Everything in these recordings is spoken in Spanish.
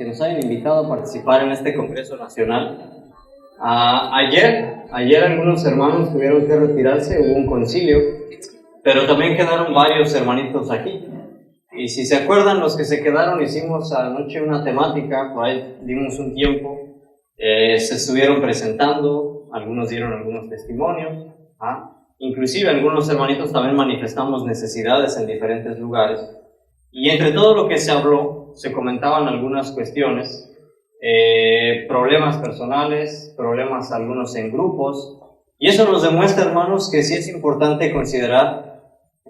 nos hayan invitado a participar en este Congreso Nacional. Ayer algunos hermanos tuvieron que retirarse, hubo un concilio, pero también quedaron varios hermanitos aquí. Y si se acuerdan, los que se quedaron, hicimos anoche una temática, por ahí dimos un tiempo, se estuvieron presentando, algunos dieron algunos testimonios, inclusive algunos hermanitos también manifestamos necesidades en diferentes lugares. Y entre todo lo que se habló, se comentaban algunas cuestiones, problemas personales, problemas algunos en grupos, y eso nos demuestra, hermanos, que sí es importante considerar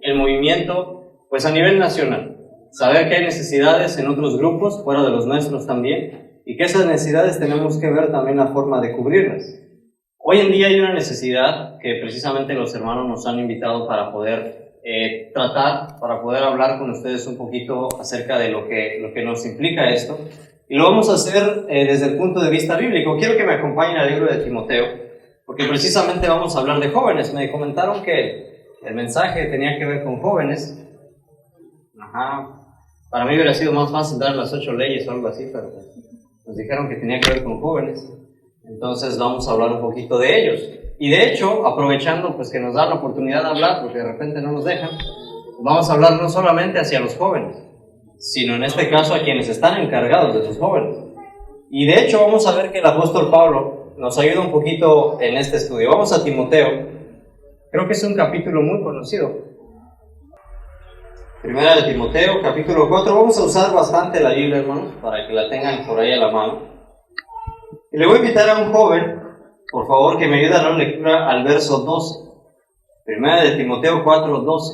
el movimiento, pues a nivel nacional, saber que hay necesidades en otros grupos, fuera de los nuestros también, y que esas necesidades tenemos que ver también la forma de cubrirlas. Hoy en día hay una necesidad que precisamente los hermanos nos han invitado para poder tratar, para poder hablar con ustedes un poquito acerca de lo que nos implica esto, y lo vamos a hacer desde el punto de vista bíblico. Quiero que me acompañen al libro de Timoteo, porque precisamente vamos a hablar de jóvenes. Me comentaron que el mensaje tenía que ver con jóvenes. Para mí hubiera sido más fácil dar las 8 leyes o algo así, pero nos dijeron que tenía que ver con jóvenes. Entonces vamos a hablar un poquito de ellos. Y de hecho, aprovechando pues que nos dan la oportunidad de hablar, porque de repente no nos dejan, vamos a hablar no solamente hacia los jóvenes, sino en este caso a quienes están encargados de sus jóvenes. Y de hecho vamos a ver que el apóstol Pablo nos ayuda un poquito en este estudio. Vamos a Timoteo, creo que es un capítulo muy conocido. Primera de Timoteo, capítulo 4, vamos a usar bastante la Biblia, hermanos, para que la tengan por ahí a la mano. Y le voy a invitar a un joven, por favor, que me ayude a la lectura al verso 12. Primera de Timoteo 4, 12.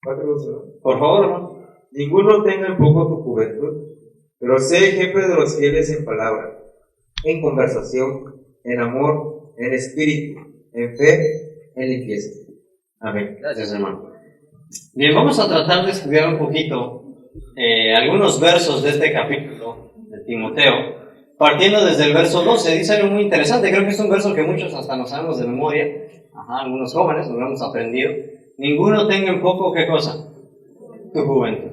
4:12, ¿no? Por favor, hermano. Ninguno tenga en poco tu juventud, pero sé jefe de los fieles en palabra, en conversación, en amor, en espíritu, en fe, en limpieza. Amén. Gracias, hermano. Bien, vamos a tratar de estudiar un poquito algunos versos de este capítulo de Timoteo, partiendo desde el verso 12. Dice algo muy interesante, creo que es un verso que muchos hasta nos sabemos de memoria, algunos jóvenes lo hemos aprendido. Ninguno tenga en poco, ¿qué cosa? Tu juventud.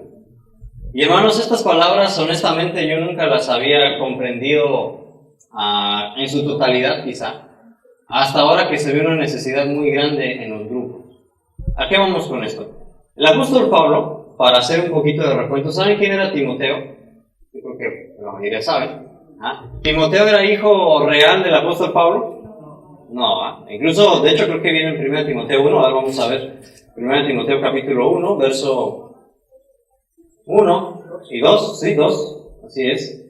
Y hermanos, estas palabras, honestamente, yo nunca las había comprendido en su totalidad, quizá, hasta ahora que se ve una necesidad muy grande en los grupos. ¿A qué vamos con esto? El apóstol Pablo, para hacer un poquito de recuento, ¿saben quién era Timoteo? Yo creo que la mayoría saben. ¿Timoteo era hijo real del apóstol Pablo? No, incluso, de hecho, creo que viene en 1 Timoteo 1, ahora vamos a ver. 1 Timoteo capítulo 1, verso 1 y 2, sí, 2, así es.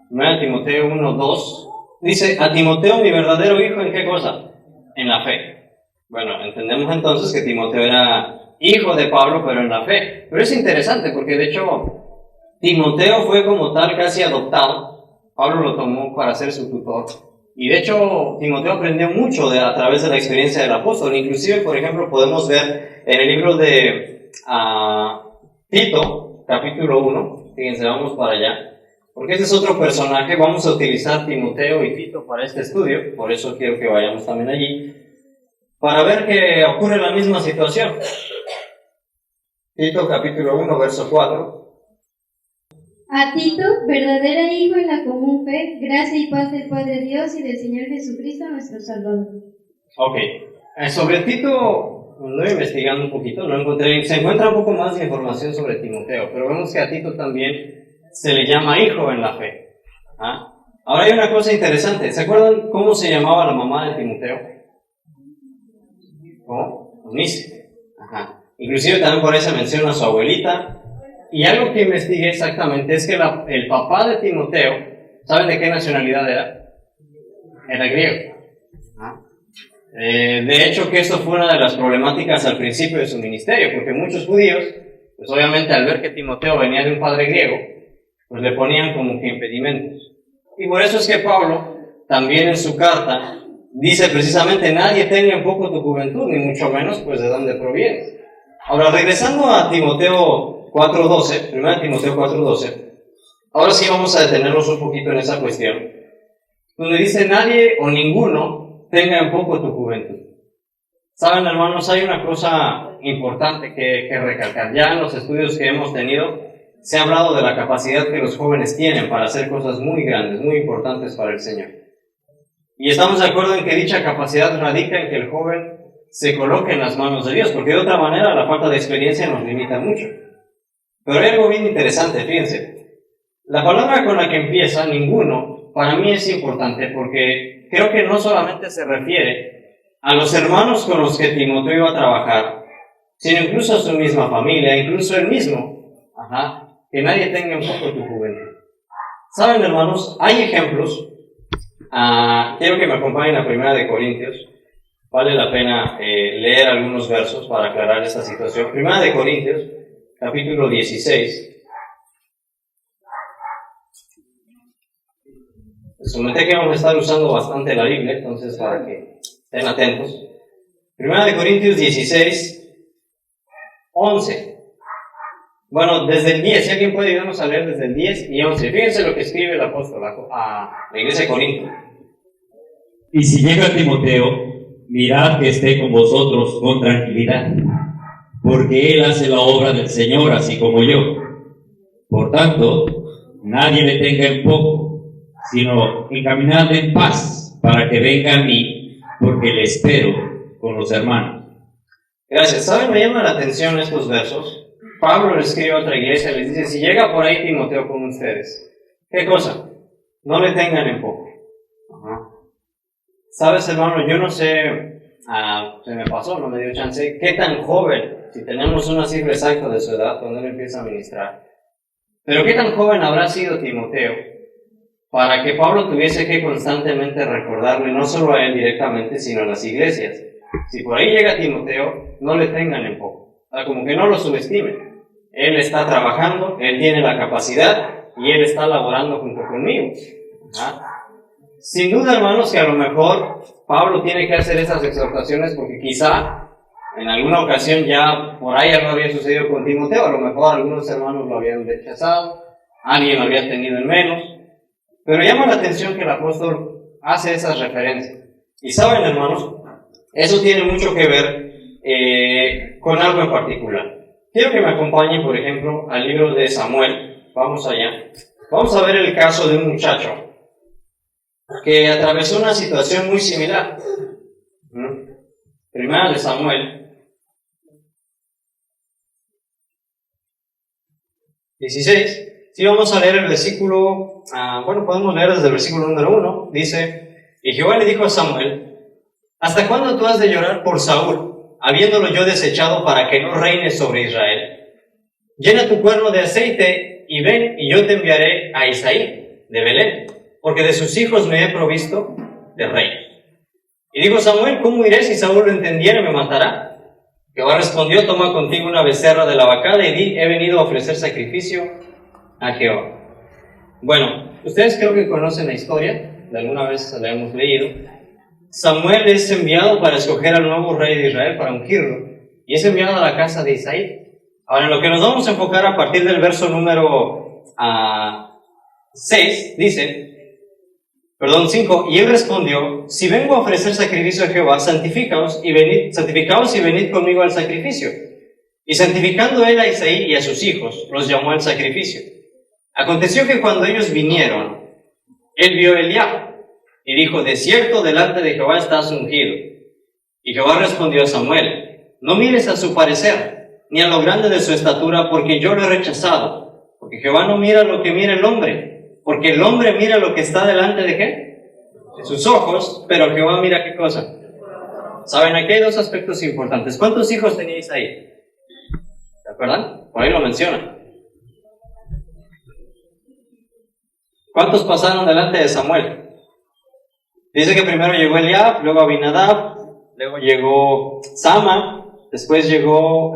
1 Timoteo 1, 2, dice, a Timoteo mi verdadero hijo, ¿en qué cosa? En la fe. Bueno, entendemos entonces que Timoteo era hijo de Pablo, pero en la fe. Pero es interesante porque de hecho Timoteo fue como tal casi adoptado. Pablo lo tomó para ser su tutor. Y de hecho Timoteo aprendió mucho a través de la experiencia del apóstol. Inclusive, por ejemplo, podemos ver en el libro de Tito, capítulo 1, fíjense, vamos para allá, porque este es otro personaje. Vamos a utilizar Timoteo y Tito para este estudio, por eso quiero que vayamos también allí, para ver que ocurre la misma situación. Tito, capítulo 1, verso 4. A Tito, verdadero hijo en la común fe, gracia y paz del Padre Dios y del Señor Jesucristo nuestro Salvador. Ok, sobre Tito anduve investigando un poquito, no encontré, se encuentra un poco más de información sobre Timoteo, pero vemos que a Tito también se le llama hijo en la fe. Ahora hay una cosa interesante, ¿se acuerdan cómo se llamaba la mamá de Timoteo? ¿Cómo? Eunice. Inclusive también por ahí se menciona a su abuelita. Y algo que investigué exactamente es que el papá de Timoteo, ¿saben de qué nacionalidad era? Era griego. De hecho, que esto fue una de las problemáticas al principio de su ministerio, porque muchos judíos, pues obviamente al ver que Timoteo venía de un padre griego, pues le ponían como que impedimentos. Y por eso es que Pablo, también en su carta, dice precisamente, nadie tenga en poco tu juventud, ni mucho menos pues de dónde provienes. Ahora, regresando a Timoteo 4.12, 1 Timoteo 4.12, ahora sí vamos a detenernos un poquito en esa cuestión, donde dice, nadie o ninguno tenga en poco tu juventud. Saben, hermanos, hay una cosa importante que recalcar. Ya en los estudios que hemos tenido, se ha hablado de la capacidad que los jóvenes tienen para hacer cosas muy grandes, muy importantes para el Señor. Y estamos de acuerdo en que dicha capacidad radica en que el joven se coloque en las manos de Dios, porque de otra manera la falta de experiencia nos limita mucho. Pero hay algo bien interesante, fíjense. La palabra con la que empieza, ninguno, para mí es importante porque creo que no solamente se refiere a los hermanos con los que Timoteo iba a trabajar, sino incluso a su misma familia, incluso él mismo. Que nadie tenga en poco tu juventud. Saben, hermanos, hay ejemplos. Quiero que me acompañen a 1 Corintios. Vale la pena leer algunos versos para aclarar esta situación. 1 Corintios, capítulo 16. Les comenté que vamos a estar usando bastante la Biblia, entonces para que estén atentos. 1 Corintios 16, 11. Bueno, desde el 10, si alguien puede ayudarnos a leer desde el 10 y 11. Fíjense lo que escribe el apóstol a la iglesia de Corinto. Y si llega Timoteo, mirad que esté con vosotros con tranquilidad, porque él hace la obra del Señor así como yo. Por tanto, nadie le tenga en poco, sino encaminadle en paz, para que venga a mí, porque le espero con los hermanos. Gracias. ¿Saben? Me llaman la atención estos versos. Pablo le escribe a otra iglesia y les dice, si llega por ahí Timoteo con ustedes, ¿qué cosa? No le tengan en poco. ¿Sabes, hermano? Yo no sé, se me pasó, no me dio chance, qué tan joven, si tenemos una cifra exacta de su edad cuando él empieza a ministrar, pero qué tan joven habrá sido Timoteo para que Pablo tuviese que constantemente recordarle, no solo a él directamente, sino a las iglesias. Si por ahí llega Timoteo, no le tengan en poco. O sea, como que no lo subestimen. Él está trabajando, él tiene la capacidad y él está laborando junto conmigo. Sin duda, hermanos, que a lo mejor Pablo tiene que hacer esas exhortaciones porque quizá en alguna ocasión ya por ahí algo había sucedido con Timoteo. A lo mejor algunos hermanos lo habían rechazado, alguien lo había tenido en menos. Pero llama la atención que el apóstol hace esas referencias. Y saben, hermanos, eso tiene mucho que ver con algo en particular. Quiero que me acompañen, por ejemplo, al libro de Samuel. Vamos allá. Vamos a ver el caso de un muchacho que atravesó una situación muy similar. Primera de Samuel 16. Sí, vamos a leer el versículo, podemos leer desde el versículo número 1. Dice, y Jehová le dijo a Samuel, ¿hasta cuándo tú has de llorar por Saúl, habiéndolo yo desechado para que no reine sobre Israel? Llena tu cuerno de aceite y ven, y yo te enviaré a Isaí de Belén, porque de sus hijos me he provisto de rey. Y dijo Samuel, ¿cómo iré si Saúl lo entendiera y me matará? Jehová respondió, toma contigo una becerra de la vacada y di, he venido a ofrecer sacrificio a Jehová. Bueno, ustedes creo que conocen la historia, de alguna vez la hemos leído. Samuel es enviado para escoger al nuevo rey de Israel, para ungirlo, y es enviado a la casa de Isaí. Ahora, en lo que nos vamos a enfocar a partir del verso número 6, dice, 5, y él respondió, si vengo a ofrecer sacrificio a Jehová, santificaos y venid conmigo al sacrificio. Y santificando él a Isaí y a sus hijos, los llamó al sacrificio. Aconteció que cuando ellos vinieron, él vio a Eliab, y dijo, de cierto delante de Jehová estás ungido. Y Jehová respondió a Samuel, no mires a su parecer, ni a lo grande de su estatura, porque yo lo he rechazado. Porque Jehová no mira lo que mira el hombre, porque el hombre mira lo que está delante de ¿qué? De sus ojos, pero Jehová mira ¿qué cosa? Saben, aquí hay dos aspectos importantes. ¿Cuántos hijos teníais ahí? ¿Se acuerdan? Por ahí lo mencionan. ¿Cuántos pasaron delante de Samuel? Dice que primero llegó Eliab, luego Abinadab, luego llegó Sama, después llegó,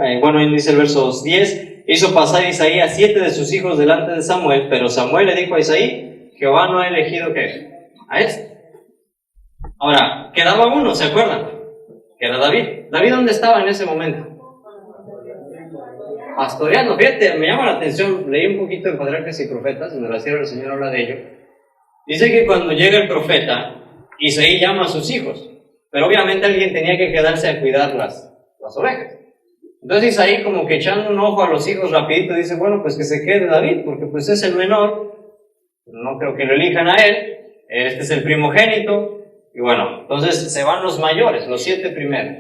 dice el verso 10, hizo pasar Isaí a 7 de sus hijos delante de Samuel, pero Samuel le dijo a Isaí, Jehová no ha elegido ¿qué? A este. Ahora, quedaba uno, ¿se acuerdan? Que era David. ¿David dónde estaba en ese momento? Pastoreando. Fíjate, me llama la atención, leí un poquito de Patriarcas y Profetas, donde la sierva del Señor habla de ello. Dice que cuando llega el profeta, Isaí llama a sus hijos, pero obviamente alguien tenía que quedarse a cuidar las ovejas. Entonces Isaí, como que echando un ojo a los hijos rapidito, dice, bueno, pues que se quede David, porque pues es el menor, no creo que lo elijan a él, este es el primogénito, y bueno, entonces se van los mayores, los 7 primeros.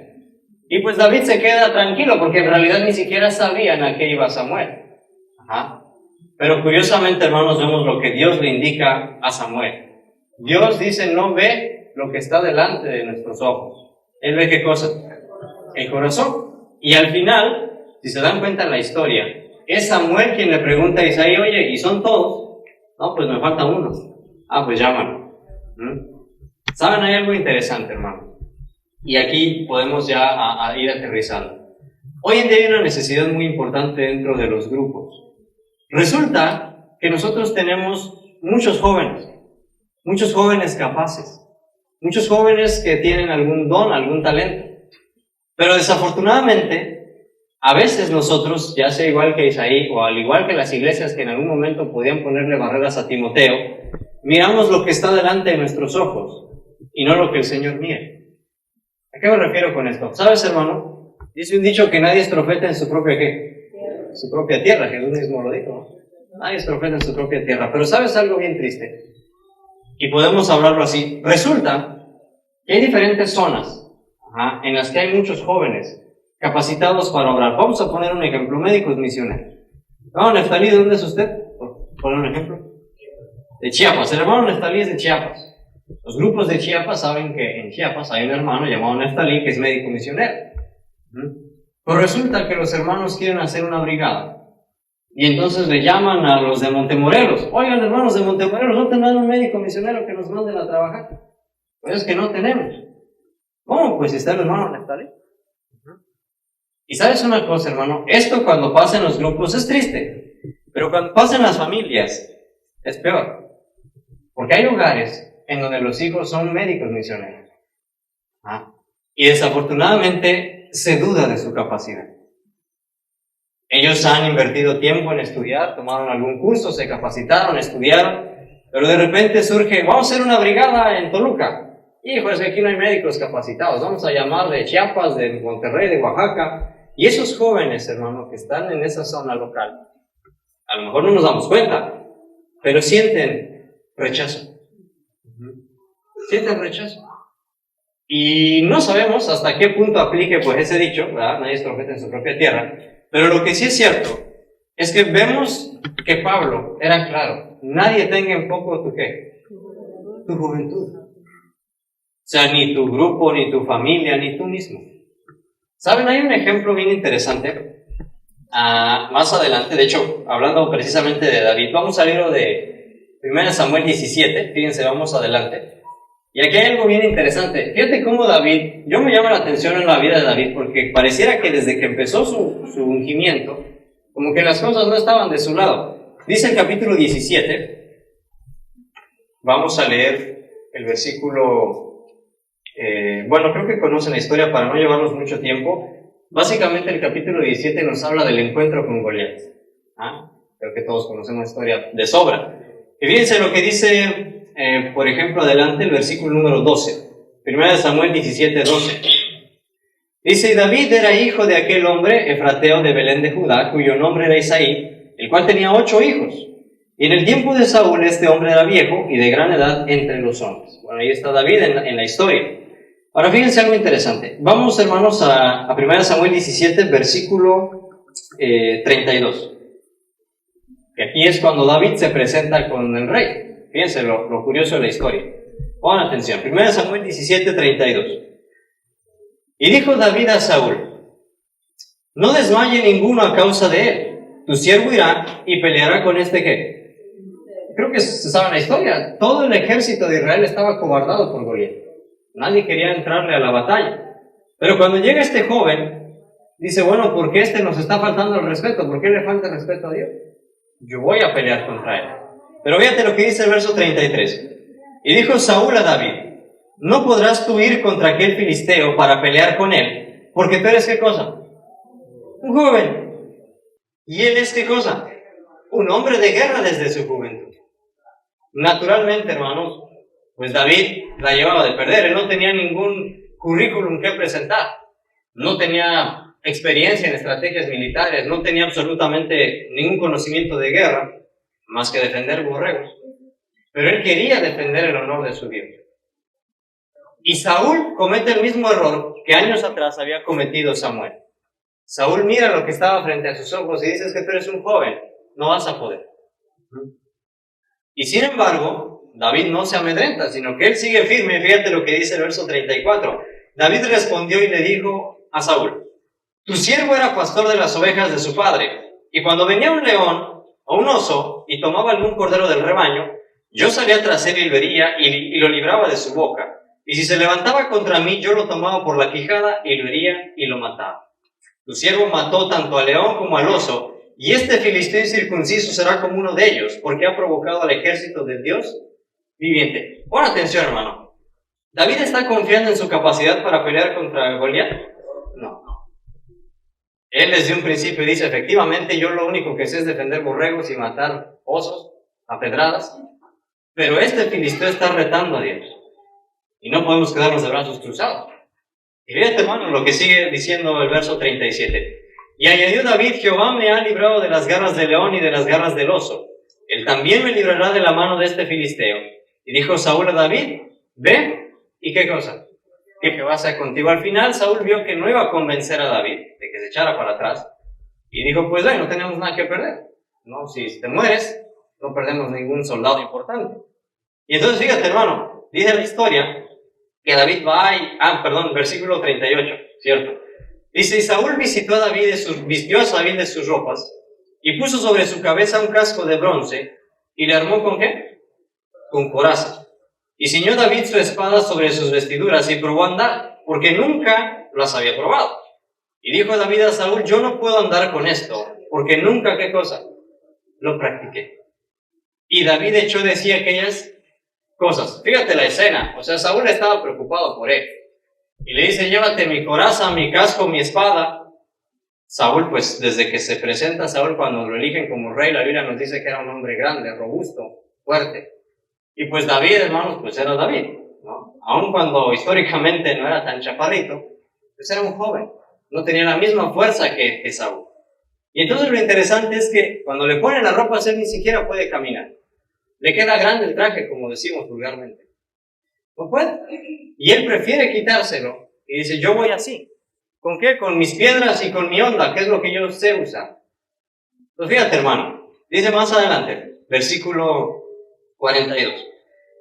Y pues David se queda tranquilo, porque en realidad ni siquiera sabían a qué iba Samuel. Ajá. Pero curiosamente, hermanos, vemos lo que Dios le indica a Samuel. Dios dice, no ve lo que está delante de nuestros ojos. Él ve qué cosa, el corazón. Y al final, si se dan cuenta en la historia, es Samuel quien le pregunta a Isaí, oye, ¿y son todos? No, pues me falta uno. Ah, pues llámalo. ¿Saben? Hay algo interesante, hermano. Y aquí podemos ya a ir aterrizando. Hoy en día hay una necesidad muy importante dentro de los grupos. Resulta que nosotros tenemos muchos jóvenes capaces, muchos jóvenes que tienen algún don, algún talento. Pero desafortunadamente, a veces nosotros, ya sea igual que Isaí o al igual que las iglesias que en algún momento podían ponerle barreras a Timoteo, miramos lo que está delante de nuestros ojos y no lo que el Señor mira. ¿A qué me refiero con esto? ¿Sabes, hermano? Dice un dicho que nadie es profeta en su propia ¿qué? Su propia tierra. Jesús mismo lo dijo, ¿no? Nadie es profeta en su propia tierra. Pero ¿sabes algo bien triste? Y podemos hablarlo así. Resulta que hay diferentes zonas en las que hay muchos jóvenes capacitados para obrar. Vamos a poner un ejemplo, médicos misioneros. Hermano Neftalí, ¿de dónde es usted? Por poner un ejemplo. De Chiapas. El hermano Neftalí es de Chiapas. Los grupos de Chiapas saben que en Chiapas hay un hermano llamado Neftalí que es médico misionero. Pero resulta que los hermanos quieren hacer una brigada. Y entonces le llaman a los de Montemorelos. Oigan, hermanos de Montemorelos, ¿no tendrán un médico misionero que nos manden a trabajar? Pues es que no tenemos. ¿Cómo? Pues está el hermano Neftalí. Y sabes una cosa, hermano, esto cuando pasa en los grupos es triste, pero cuando pasa en las familias es peor. Porque hay hogares en donde los hijos son médicos misioneros. Y desafortunadamente se duda de su capacidad. Ellos han invertido tiempo en estudiar, tomaron algún curso, se capacitaron, estudiaron, pero de repente surge, vamos a hacer una brigada en Toluca. Hijo, es que aquí no hay médicos capacitados, vamos a llamar de Chiapas, de Monterrey, de Oaxaca. Y esos jóvenes, hermano, que están en esa zona local, a lo mejor no nos damos cuenta, pero sienten rechazo. Sienten rechazo. Y no sabemos hasta qué punto aplique pues ese dicho, ¿verdad? Nadie es profeta en su propia tierra. Pero lo que sí es cierto es que vemos que Pablo era claro. Nadie tenga en poco tu ¿qué? Tu juventud. O sea, ni tu grupo, ni tu familia, ni tú mismo. ¿Saben? Hay un ejemplo bien interesante. Más adelante, de hecho, hablando precisamente de David, vamos a leerlo de 1 Samuel 17. Fíjense, vamos adelante. Y aquí hay algo bien interesante. Fíjate cómo David, yo me llama la atención en la vida de David, porque pareciera que desde que empezó su ungimiento, como que las cosas no estaban de su lado. Dice el capítulo 17, vamos a leer el versículo... bueno, creo que conocen la historia para no llevarnos mucho tiempo. Básicamente el capítulo 17 nos habla del encuentro con Goliat. Creo que todos conocemos la historia de sobra. Y fíjense lo que dice, por ejemplo, adelante el versículo número 12. 1 Samuel 17, 12. Dice, y David era hijo de aquel hombre, efrateo de Belén de Judá, cuyo nombre era Isaí, el cual tenía 8 hijos. Y en el tiempo de Saúl este hombre era viejo y de gran edad entre los hombres. Bueno, ahí está David en la historia. Ahora fíjense algo interesante. Vamos, hermanos, a 1 Samuel 17, versículo 32. Que aquí es cuando David se presenta con el rey. Fíjense lo curioso de la historia. Pongan atención. 1 Samuel 17, 32. Y dijo David a Saúl, no desmaye ninguno a causa de él. Tu siervo irá y peleará con este ¿qué? Creo que se sabe la historia. Todo el ejército de Israel estaba cobardado por Goliat. Nadie quería entrarle a la batalla. Pero cuando llega este joven, dice, bueno, ¿por qué nos está faltando el respeto? ¿Por qué le falta el respeto a Dios? Yo voy a pelear contra él. Pero fíjate lo que dice el verso 33. Y dijo Saúl a David, no podrás tú ir contra aquel filisteo para pelear con él, porque tú eres ¿qué cosa? Un joven. ¿Y él es qué cosa? Un hombre de guerra desde su juventud. Naturalmente, hermanos, pues David la llevaba de perder. Él no tenía ningún currículum que presentar. No tenía experiencia en estrategias militares, no tenía absolutamente ningún conocimiento de guerra, más que defender borregos. Pero él quería defender el honor de su Dios. Y Saúl comete el mismo error que años atrás había cometido Samuel. Saúl mira lo que estaba frente a sus ojos y dice: es que tú eres un joven, no vas a poder. Y sin embargo, David no se amedrenta, sino que él sigue firme. Fíjate lo que dice el verso 34. David respondió y le dijo a Saúl: tu siervo era pastor de las ovejas de su padre, y cuando venía un león o un oso y tomaba algún cordero del rebaño, yo salía tras él y lo hería y lo libraba de su boca. Y si se levantaba contra mí, yo lo tomaba por la quijada y lo hería y lo mataba. Tu siervo mató tanto al león como al oso, y este filisteo incircunciso será como uno de ellos, porque ha provocado al ejército del Dios viviente. Pon atención, hermano. ¿David está confiando en su capacidad para pelear contra Goliat? No. Él desde un principio dice: efectivamente, yo lo único que sé es defender borregos y matar osos a pedradas. Pero este filisteo está retando a Dios. Y no podemos quedarnos de brazos cruzados. Y fíjate, hermano, lo que sigue diciendo el verso 37. Y añadió David: Jehová me ha librado de las garras del león y de las garras del oso. Él también me librará de la mano de este filisteo. Y dijo Saúl a David: ve, ¿y qué cosa? Que Jehová sea contigo. Al final, Saúl vio que no iba a convencer a David de que se echara para atrás. Y dijo: pues bueno, no tenemos nada que perder. No, si te mueres, no perdemos ningún soldado importante. Y entonces, fíjate, hermano, dice la historia que David va y... versículo 38, ¿cierto? Dice: y Saúl vistió a David de sus ropas, y puso sobre su cabeza un casco de bronce, y le armó ¿con qué? Con coraza. Y ciñó David su espada sobre sus vestiduras, y probó a andar, porque nunca las había probado. Y dijo David a Saúl: yo no puedo andar con esto, porque nunca, ¿qué cosa? Lo practiqué. Y David echó de sí aquellas cosas. Fíjate la escena. O sea, Saúl estaba preocupado por él. Y le dice: llévate mi coraza, mi casco, mi espada. Saúl, pues, desde que se presenta Saúl, cuando lo eligen como rey, la Biblia nos dice que era un hombre grande, robusto, fuerte. Y pues David, hermanos, pues era David, ¿no? Aun cuando históricamente no era tan chaparrito, pues era un joven. No tenía la misma fuerza que Saúl. Y entonces lo interesante es que cuando le ponen la ropa, él ni siquiera puede caminar. Le queda grande el traje, como decimos vulgarmente. No puede. Y él prefiere quitárselo y dice: yo voy así. ¿Con qué? Con mis piedras y con mi onda, que es lo que yo sé usar. Entonces fíjate, hermano, dice más adelante, versículo 42.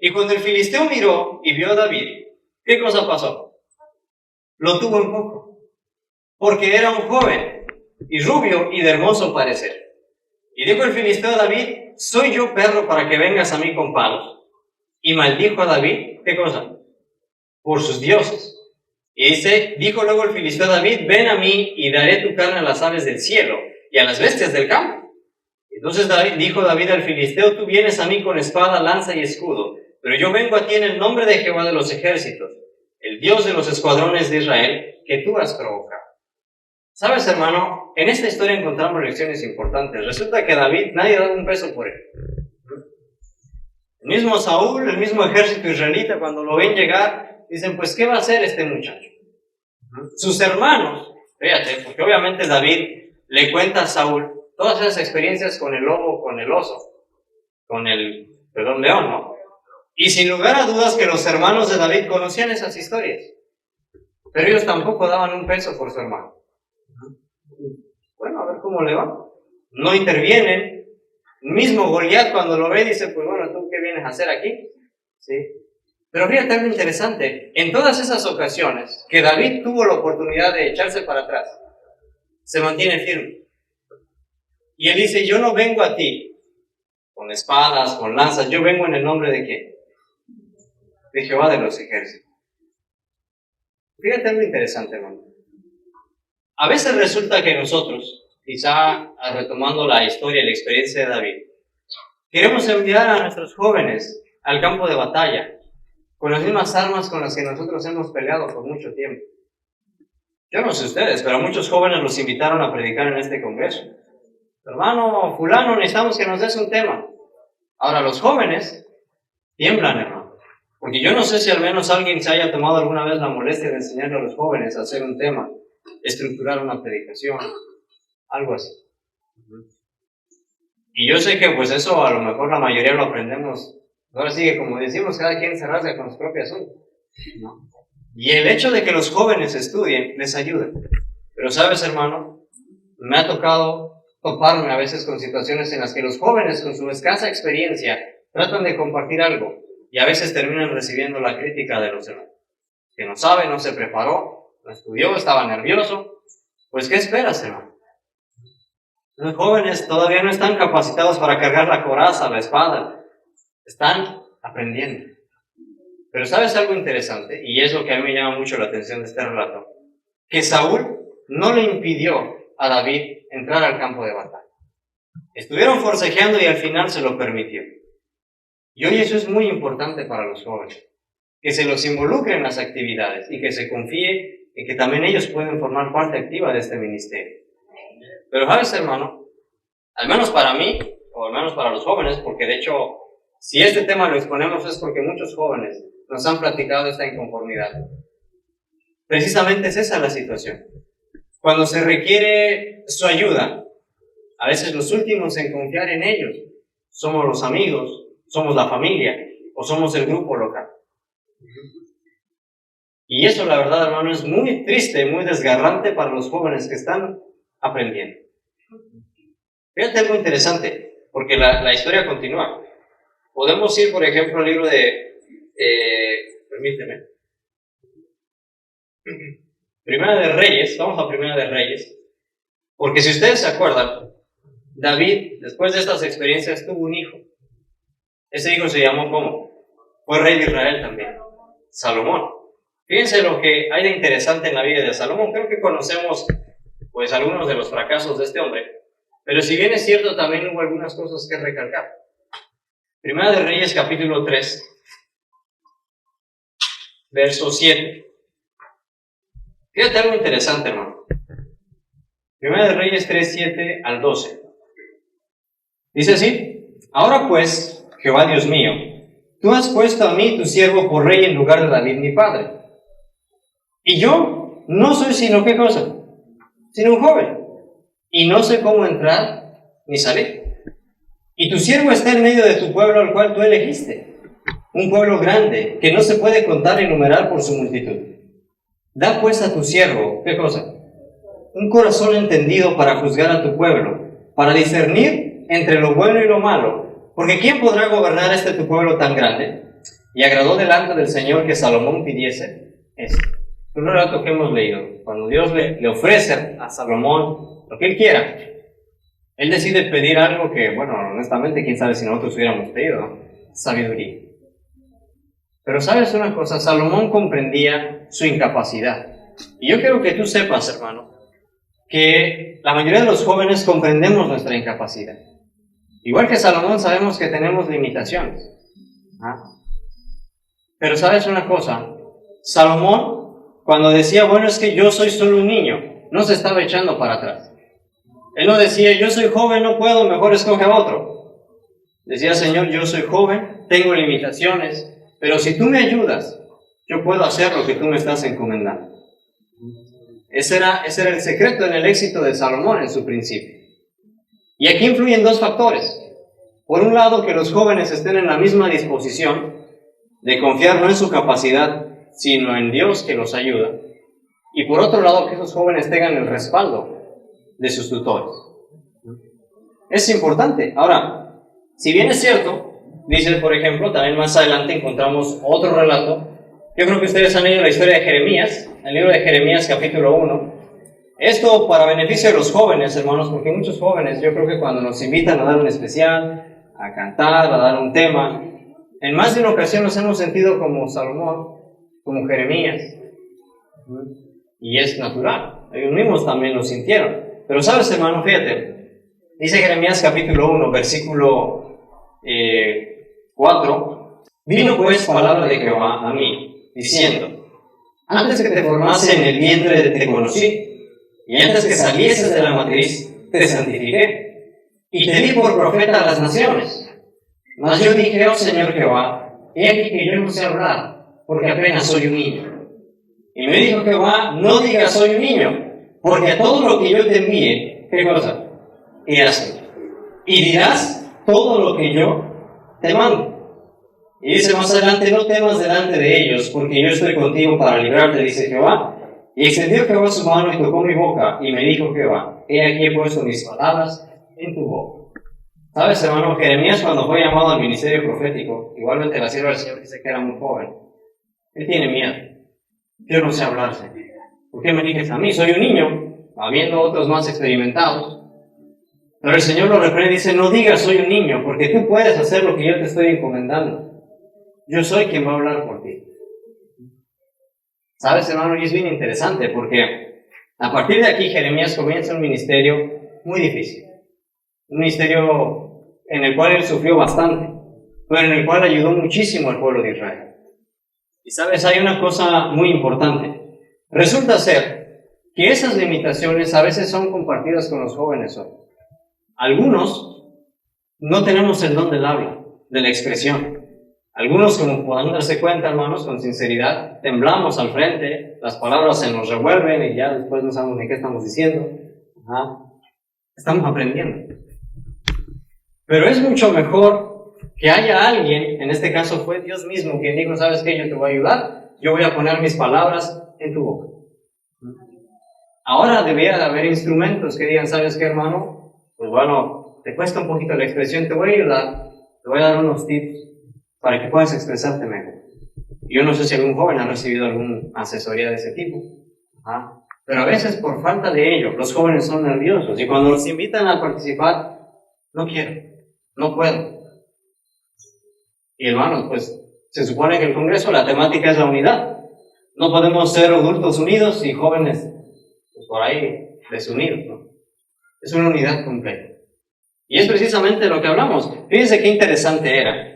Y cuando el filisteo miró y vio a David, ¿qué cosa pasó? Lo tuvo en poco, porque era un joven, y rubio y de hermoso parecer. Y dijo el filisteo a David: ¿soy yo perro para que vengas a mí con palos? Y maldijo a David, ¿qué cosa? Por sus dioses. Y dijo luego el filisteo a David: ven a mí y daré tu carne a las aves del cielo y a las bestias del campo. Entonces dijo David al filisteo: tú vienes a mí con espada, lanza y escudo, pero yo vengo a ti en el nombre de Jehová de los ejércitos, el Dios de los escuadrones de Israel, que tú has provocado. ¿Sabes, hermano? En esta historia encontramos lecciones importantes. Resulta que David, nadie daba un peso por él. El mismo Saúl, el mismo ejército israelita, cuando lo ven llegar, dicen: pues, ¿qué va a hacer este muchacho? Sus hermanos, fíjate, porque obviamente David le cuenta a Saúl todas esas experiencias con el lobo, con el oso, con el león, ¿no? Y sin lugar a dudas que los hermanos de David conocían esas historias. Pero ellos tampoco daban un peso por su hermano. Bueno, a ver cómo le va. No intervienen. Mismo Goliat, cuando lo ve, dice: pues bueno, ¿tú qué vienes a hacer aquí? ¿Sí? Pero fíjate algo interesante. En todas esas ocasiones que David tuvo la oportunidad de echarse para atrás, se mantiene firme. Y él dice: yo no vengo a ti con espadas, con lanzas, yo vengo en el nombre de ¿quién? De Jehová de los ejércitos. Fíjate algo interesante, hermano. A veces resulta que nosotros, quizá retomando la historia y la experiencia de David, queremos enviar a nuestros jóvenes al campo de batalla con las mismas armas con las que nosotros hemos peleado por mucho tiempo. Yo no sé ustedes, pero muchos jóvenes los invitaron a predicar en este congreso. Hermano fulano, necesitamos que nos des un tema. Ahora los jóvenes tiemblan, hermano. Porque yo no sé si al menos alguien se haya tomado alguna vez la molestia de enseñarle a los jóvenes a hacer un tema estructurar una predicación, algo así. Y yo sé que pues eso a lo mejor la mayoría lo aprendemos, ahora sí que como decimos, cada quien se rasga con sus propias uñas, ¿no? Y el hecho de que los jóvenes estudien les ayuda. Pero sabes, hermano, me ha tocado toparme a veces con situaciones en las que los jóvenes con su escasa experiencia tratan de compartir algo y a veces terminan recibiendo la crítica de los demás. Que no sabe, no se preparó, no estudió, estaba nervioso. Pues ¿qué esperas, hermano? Los jóvenes todavía no están capacitados para cargar la coraza, la espada. Están aprendiendo. Pero ¿sabes algo interesante? Y es lo que a mí me llama mucho la atención de este relato. Que Saúl no le impidió a David entrar al campo de batalla. Estuvieron forcejeando y al final se lo permitió. Y hoy eso es muy importante para los jóvenes. Que se los involucre en las actividades y que se confíe en que también ellos pueden formar parte activa de este ministerio. Pero sabes, hermano, al menos para mí, o al menos para los jóvenes, porque de hecho, si este tema lo exponemos es porque muchos jóvenes nos han platicado esta inconformidad. Precisamente es esa la situación. Cuando se requiere su ayuda, a veces los últimos en confiar en ellos somos los amigos, somos la familia o somos el grupo local. Y eso, la verdad, hermano, es muy triste, muy desgarrante para los jóvenes que están aprendiendo. Fíjate algo interesante, porque la historia continúa. Podemos ir, por ejemplo, al libro de... permíteme. Primera de Reyes, vamos a Primera de Reyes, porque si ustedes se acuerdan, David, después de estas experiencias, tuvo un hijo. Ese hijo se llamó ¿cómo? Fue rey de Israel también, Salomón. Fíjense lo que hay de interesante en la vida de Salomón. Creo que conocemos pues algunos de los fracasos de este hombre, pero si bien es cierto, también hubo algunas cosas que recalcar. Primera de Reyes, capítulo 3, verso 7. Fíjate algo interesante, hermano. Primera de Reyes 3, 7 al 12. Dice así: Ahora pues, Jehová Dios mío, tú has puesto a mí, tu siervo, por rey en lugar de David mi padre. Y yo no soy sino, ¿qué cosa? Sino un joven. Y no sé cómo entrar ni salir. Y tu siervo está en medio de tu pueblo al cual tú elegiste. Un pueblo grande, que no se puede contar ni numerar por su multitud. Da pues a tu siervo, ¿qué cosa? Un corazón entendido para juzgar a tu pueblo, para discernir entre lo bueno y lo malo. Porque ¿quién podrá gobernar tu pueblo tan grande? Y agradó delante del Señor que Salomón pidiese esto. Es un relato que hemos leído. Cuando Dios le ofrece a Salomón lo que él quiera, él decide pedir algo que, bueno, honestamente, quién sabe si nosotros hubiéramos pedido, ¿no? Sabiduría. Pero sabes una cosa, Salomón comprendía su incapacidad. Y yo quiero que tú sepas, hermano, que la mayoría de los jóvenes comprendemos nuestra incapacidad. Igual que Salomón sabemos que tenemos limitaciones. Pero sabes una cosa, Salomón, cuando decía, bueno, es que yo soy solo un niño, no se estaba echando para atrás. Él no decía, yo soy joven, no puedo, mejor escoge a otro. Decía, Señor, yo soy joven, tengo limitaciones, pero si tú me ayudas, yo puedo hacer lo que tú me estás encomendando. Ese era el secreto en el éxito de Salomón en su principio. Y aquí influyen dos factores. Por un lado, que los jóvenes estén en la misma disposición de confiar no en su capacidad, sino en Dios que los ayuda. Y por otro lado, que esos jóvenes tengan el respaldo de sus tutores. Es importante. Ahora, si bien es cierto, dice, por ejemplo, también más adelante encontramos otro relato. Yo creo que ustedes han leído la historia de Jeremías, el libro de Jeremías capítulo 1. Esto para beneficio de los jóvenes, hermanos, porque muchos jóvenes, yo creo que cuando nos invitan a dar un especial, a cantar, a dar un tema, en más de una ocasión nos hemos sentido como Salomón, como Jeremías. Y es natural, ellos mismos también lo sintieron. Pero sabes, hermano, fíjate, dice Jeremías capítulo 1, versículo 4, vino pues palabra de Jehová a mí, diciendo, antes que te formase en el vientre te conocí, y antes que salieses de la matriz te santifiqué, y te di por profeta a las naciones. Mas yo dije, oh Señor Jehová, he aquí que yo no sé hablar, porque apenas soy un niño. Y me dijo Jehová, no digas soy un niño, Porque a todo lo que yo te envíe, ¿qué cosa? Irás. Y dirás todo lo que yo te mando. Y dice más adelante, no temas delante de ellos, porque yo estoy contigo para librarte, dice Jehová. Y extendió Jehová su mano y tocó mi boca, y me dijo Jehová, he aquí he puesto mis palabras en tu boca. ¿Sabes, hermano? Jeremías, cuando fue llamado al ministerio profético, igualmente la sierva del Señor dice que era muy joven. Él tiene miedo. Yo no sé hablar, Señor. ¿Por qué me eliges a mí? Soy un niño, habiendo otros más experimentados. Pero el Señor lo reprende y dice, no digas soy un niño, porque tú puedes hacer lo que yo te estoy encomendando. Yo soy quien va a hablar por ti. ¿Sabes, hermano? Y es bien interesante, porque a partir de aquí Jeremías comienza un ministerio muy difícil. Un ministerio en el cual él sufrió bastante, pero en el cual ayudó muchísimo al pueblo de Israel. Y sabes, hay una cosa muy importante. Resulta ser que esas limitaciones a veces son compartidas con los jóvenes hoy. Algunos no tenemos el don del habla, de la expresión. Algunos, como podrán darse cuenta, hermanos, con sinceridad, temblamos al frente, las palabras se nos revuelven y ya después no sabemos ni qué estamos diciendo. Estamos aprendiendo. Pero es mucho mejor que haya alguien, en este caso fue Dios mismo, quien dijo, ¿sabes qué? Yo te voy a ayudar, yo voy a poner mis palabras en tu boca. Ahora debería de haber instrumentos que digan, ¿sabes qué, hermano? Pues bueno, te cuesta un poquito la expresión, te voy a ayudar, te voy a dar unos tips para que puedas expresarte mejor. Yo no sé si algún joven ha recibido alguna asesoría de ese tipo. Pero a veces por falta de ello, los jóvenes son nerviosos y cuando los invitan a participar, no quiero, no puedo. Y hermanos, pues se supone que el Congreso, la temática es la unidad. No podemos ser adultos unidos y jóvenes pues, por ahí desunidos, ¿no? Es una unidad completa. Y es precisamente lo que hablamos. Fíjense qué interesante era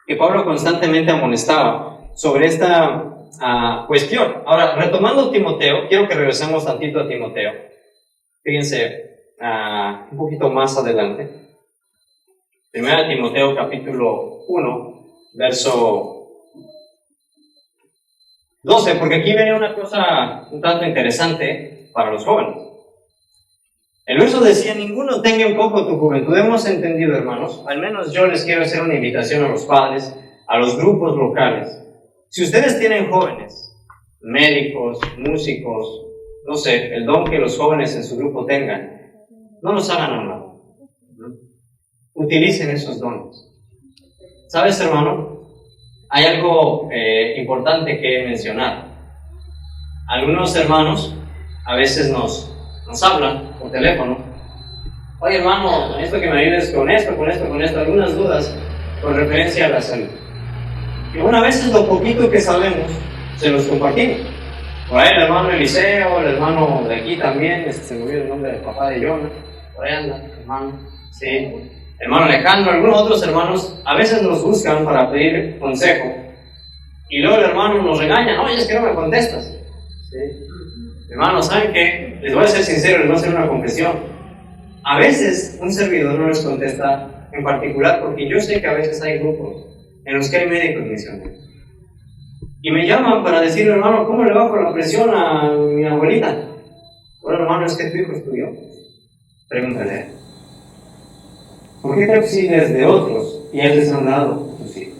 que Pablo constantemente amonestaba sobre esta cuestión. Ahora, retomando Timoteo, quiero que regresemos tantito a Timoteo. Fíjense un poquito más adelante. 1 Timoteo capítulo 1, verso 12, porque aquí viene una cosa un tanto interesante para los jóvenes. El verso decía, ninguno tenga en poco tu juventud. Hemos entendido, hermanos, al menos yo les quiero hacer una invitación a los padres, a los grupos locales. Si ustedes tienen jóvenes, médicos, músicos, no sé, el don que los jóvenes en su grupo tengan, no los hagan a un lado. Utilicen esos dones. ¿Sabes, hermano? Hay algo importante que mencionar. Algunos hermanos a veces nos hablan por teléfono. Oye, hermano, esto que me ayudes con esto, algunas dudas con referencia a la salud. Y una vez es lo poquito que sabemos, se los compartimos. Por ahí el hermano Eliseo, el hermano de aquí también, se me olvidó el nombre del papá de Jonah, por ahí anda, hermano, sí. Hermano Alejandro, algunos otros hermanos a veces nos buscan para pedir consejo. Y luego el hermano nos regaña, oye, es que no me contestas. ¿Sí? Hermanos, ¿saben qué? Les voy a ser sincero, les voy a hacer una confesión. A veces un servidor no les contesta en particular porque yo sé que a veces hay grupos en los que hay médicos misioneros. Y me llaman para decirle, hermano, ¿cómo le bajo la presión a mi abuelita? Bueno, hermano, es que tu hijo estudió. Pregúntale. ¿Por qué te auxilias de otros y has deshonrado a tus hijos?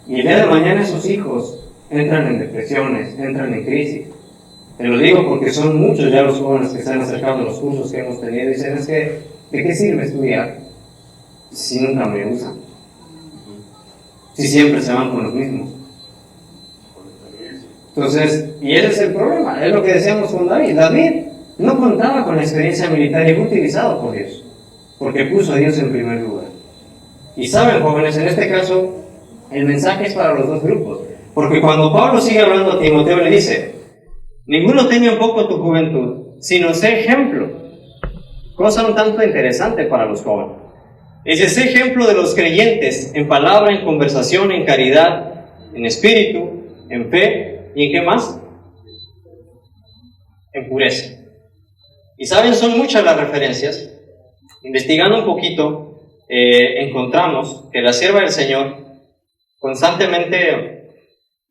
Y el día de mañana esos hijos entran en depresiones, entran en crisis. Te lo digo porque son muchos ya los jóvenes que se han acercado a los cursos que hemos tenido y dicen, es que, ¿de qué sirve estudiar si nunca me usan? Si siempre se van con los mismos. Entonces, y ese es el problema, es lo que decíamos con David. David no contaba con la experiencia militar y fue utilizado por Dios, porque puso a Dios en primer lugar. Y saben, jóvenes, en este caso, el mensaje es para los dos grupos. Porque cuando Pablo sigue hablando a Timoteo, le dice, ninguno tenga en poco tu juventud, sino sé ejemplo. Cosa un tanto interesante para los jóvenes. Dice, sé ejemplo de los creyentes, en palabra, en conversación, en caridad, en espíritu, en fe, ¿y en qué más? En pureza. Y saben, son muchas las referencias. Investigando un poquito, encontramos que la sierva del Señor constantemente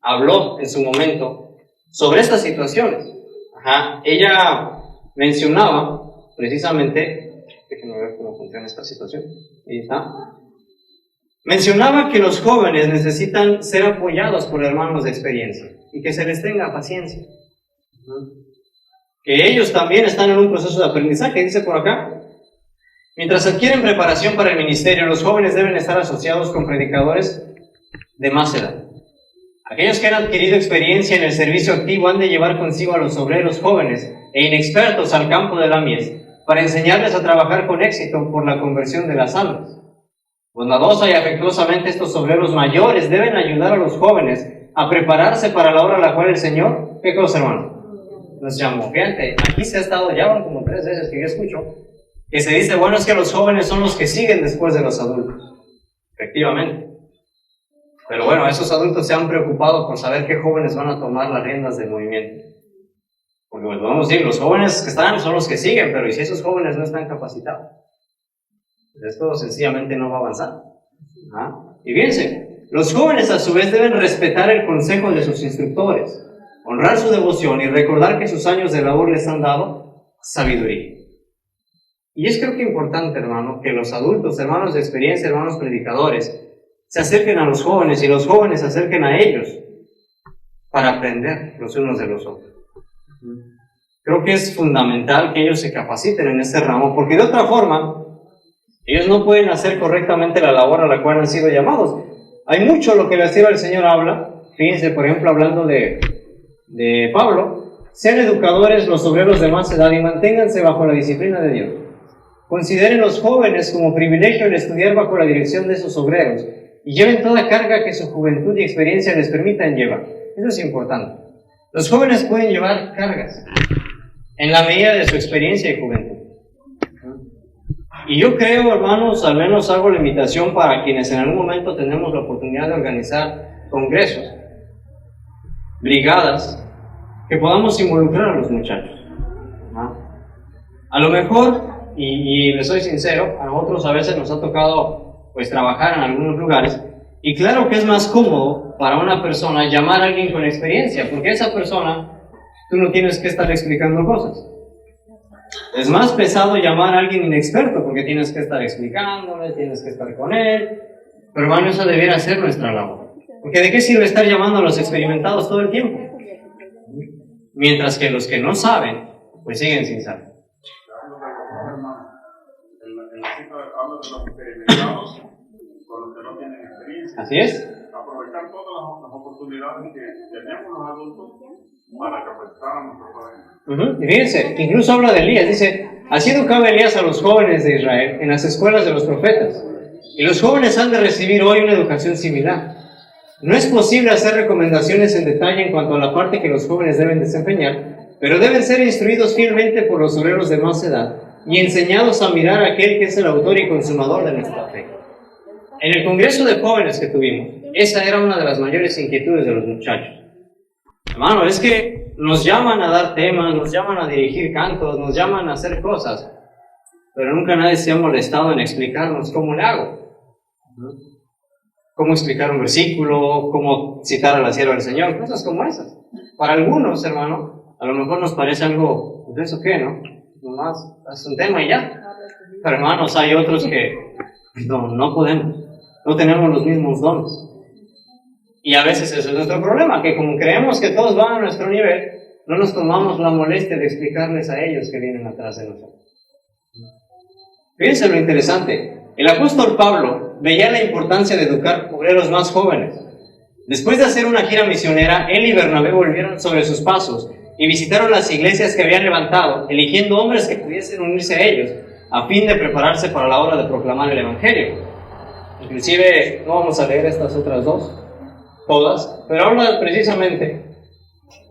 habló en su momento sobre estas situaciones. ella mencionaba precisamente, déjenme ver cómo funciona esta situación, ahí está. Mencionaba que los jóvenes necesitan ser apoyados por hermanos de experiencia y que se les tenga paciencia. Que ellos también están en un proceso de aprendizaje, dice por acá. Mientras adquieren preparación para el ministerio, los jóvenes deben estar asociados con predicadores de más edad. Aquellos que han adquirido experiencia en el servicio activo han de llevar consigo a los obreros jóvenes e inexpertos al campo de la mies para enseñarles a trabajar con éxito por la conversión de las almas. Bondadosa y afectuosamente estos obreros mayores deben ayudar a los jóvenes a prepararse para la obra a la cual el Señor, ¿qué cosa, hermano? Nos llamó. Fíjate, aquí se ha estado, ya van como 3 veces que yo escucho, que se dice, bueno, es que los jóvenes son los que siguen después de los adultos. Efectivamente. Pero bueno, esos adultos se han preocupado por saber qué jóvenes van a tomar las riendas del movimiento. Porque bueno, vamos a decir, los jóvenes que están son los que siguen, pero ¿y si esos jóvenes no están capacitados? Esto sencillamente no va a avanzar. Y fíjense, los jóvenes a su vez deben respetar el consejo de sus instructores, honrar su devoción y recordar que sus años de labor les han dado sabiduría. Y es creo que importante, hermano, que los adultos, hermanos de experiencia, hermanos predicadores, se acerquen a los jóvenes y los jóvenes se acerquen a ellos para aprender los unos de los otros. Creo que es fundamental que ellos se capaciten en este ramo, porque de otra forma, ellos no pueden hacer correctamente la labor a la cual han sido llamados. Hay mucho lo que la sierva del Señor habla. Fíjense, por ejemplo, hablando de Pablo, sean educadores los obreros de más edad y manténganse bajo la disciplina de Dios. Consideren los jóvenes como privilegio el estudiar bajo la dirección de esos obreros y lleven toda carga que su juventud y experiencia les permitan llevar. Eso es importante. Los jóvenes pueden llevar cargas en la medida de su experiencia y juventud. Y yo creo, hermanos, al menos hago la invitación para quienes en algún momento tenemos la oportunidad de organizar congresos, brigadas, que podamos involucrar a los muchachos. A lo mejor, y les soy sincero, a nosotros a veces nos ha tocado pues trabajar en algunos lugares, y claro que es más cómodo para una persona llamar a alguien con experiencia, porque esa persona, tú no tienes que estar explicando cosas. Es más pesado llamar a alguien inexperto, porque tienes que estar explicándole, tienes que estar con él. Pero hermano, eso debiera ser nuestra labor. Porque ¿de qué sirve estar llamando a los experimentados todo el tiempo? Mientras que los que no saben, pues siguen sin saber. En la cita habla de los experimentados con los que no tienen experiencia. Así es. Aprovechar todas las oportunidades que tenemos los adultos para capacitar a nuestros jóvenes. Y fíjense, incluso habla de Elías, dice, así educaba Elías a los jóvenes de Israel en las escuelas de los profetas. Y los jóvenes han de recibir hoy una educación similar. No es posible hacer recomendaciones en detalle en cuanto a la parte que los jóvenes deben desempeñar, pero deben ser instruidos fielmente por los obreros de más edad y enseñados a mirar a aquel que es el autor y consumador de nuestra fe. En el congreso de jóvenes que tuvimos, esa era una de las mayores inquietudes de los muchachos. Hermano, es que nos llaman a dar temas, nos llaman a dirigir cantos, nos llaman a hacer cosas, pero nunca nadie se ha molestado en explicarnos cómo le hago. Cómo explicar un versículo, cómo citar a la sierva del Señor, cosas como esas. Para algunos, hermano, a lo mejor nos parece algo, pues eso qué, ¿no? Nomás es un tema y ya. Pero hermanos, hay otros que no podemos, no tenemos los mismos dones. Y a veces ese es nuestro problema, que como creemos que todos van a nuestro nivel, no nos tomamos la molestia de explicarles a ellos que vienen atrás de nosotros. Fíjense lo interesante. El apóstol Pablo veía la importancia de educar obreros más jóvenes. Después de hacer una gira misionera, él y Bernabé volvieron sobre sus pasos y visitaron las iglesias que habían levantado, eligiendo hombres que pudiesen unirse a ellos, a fin de prepararse para la hora de proclamar el Evangelio. Inclusive, no vamos a leer estas otras dos, todas, pero habla precisamente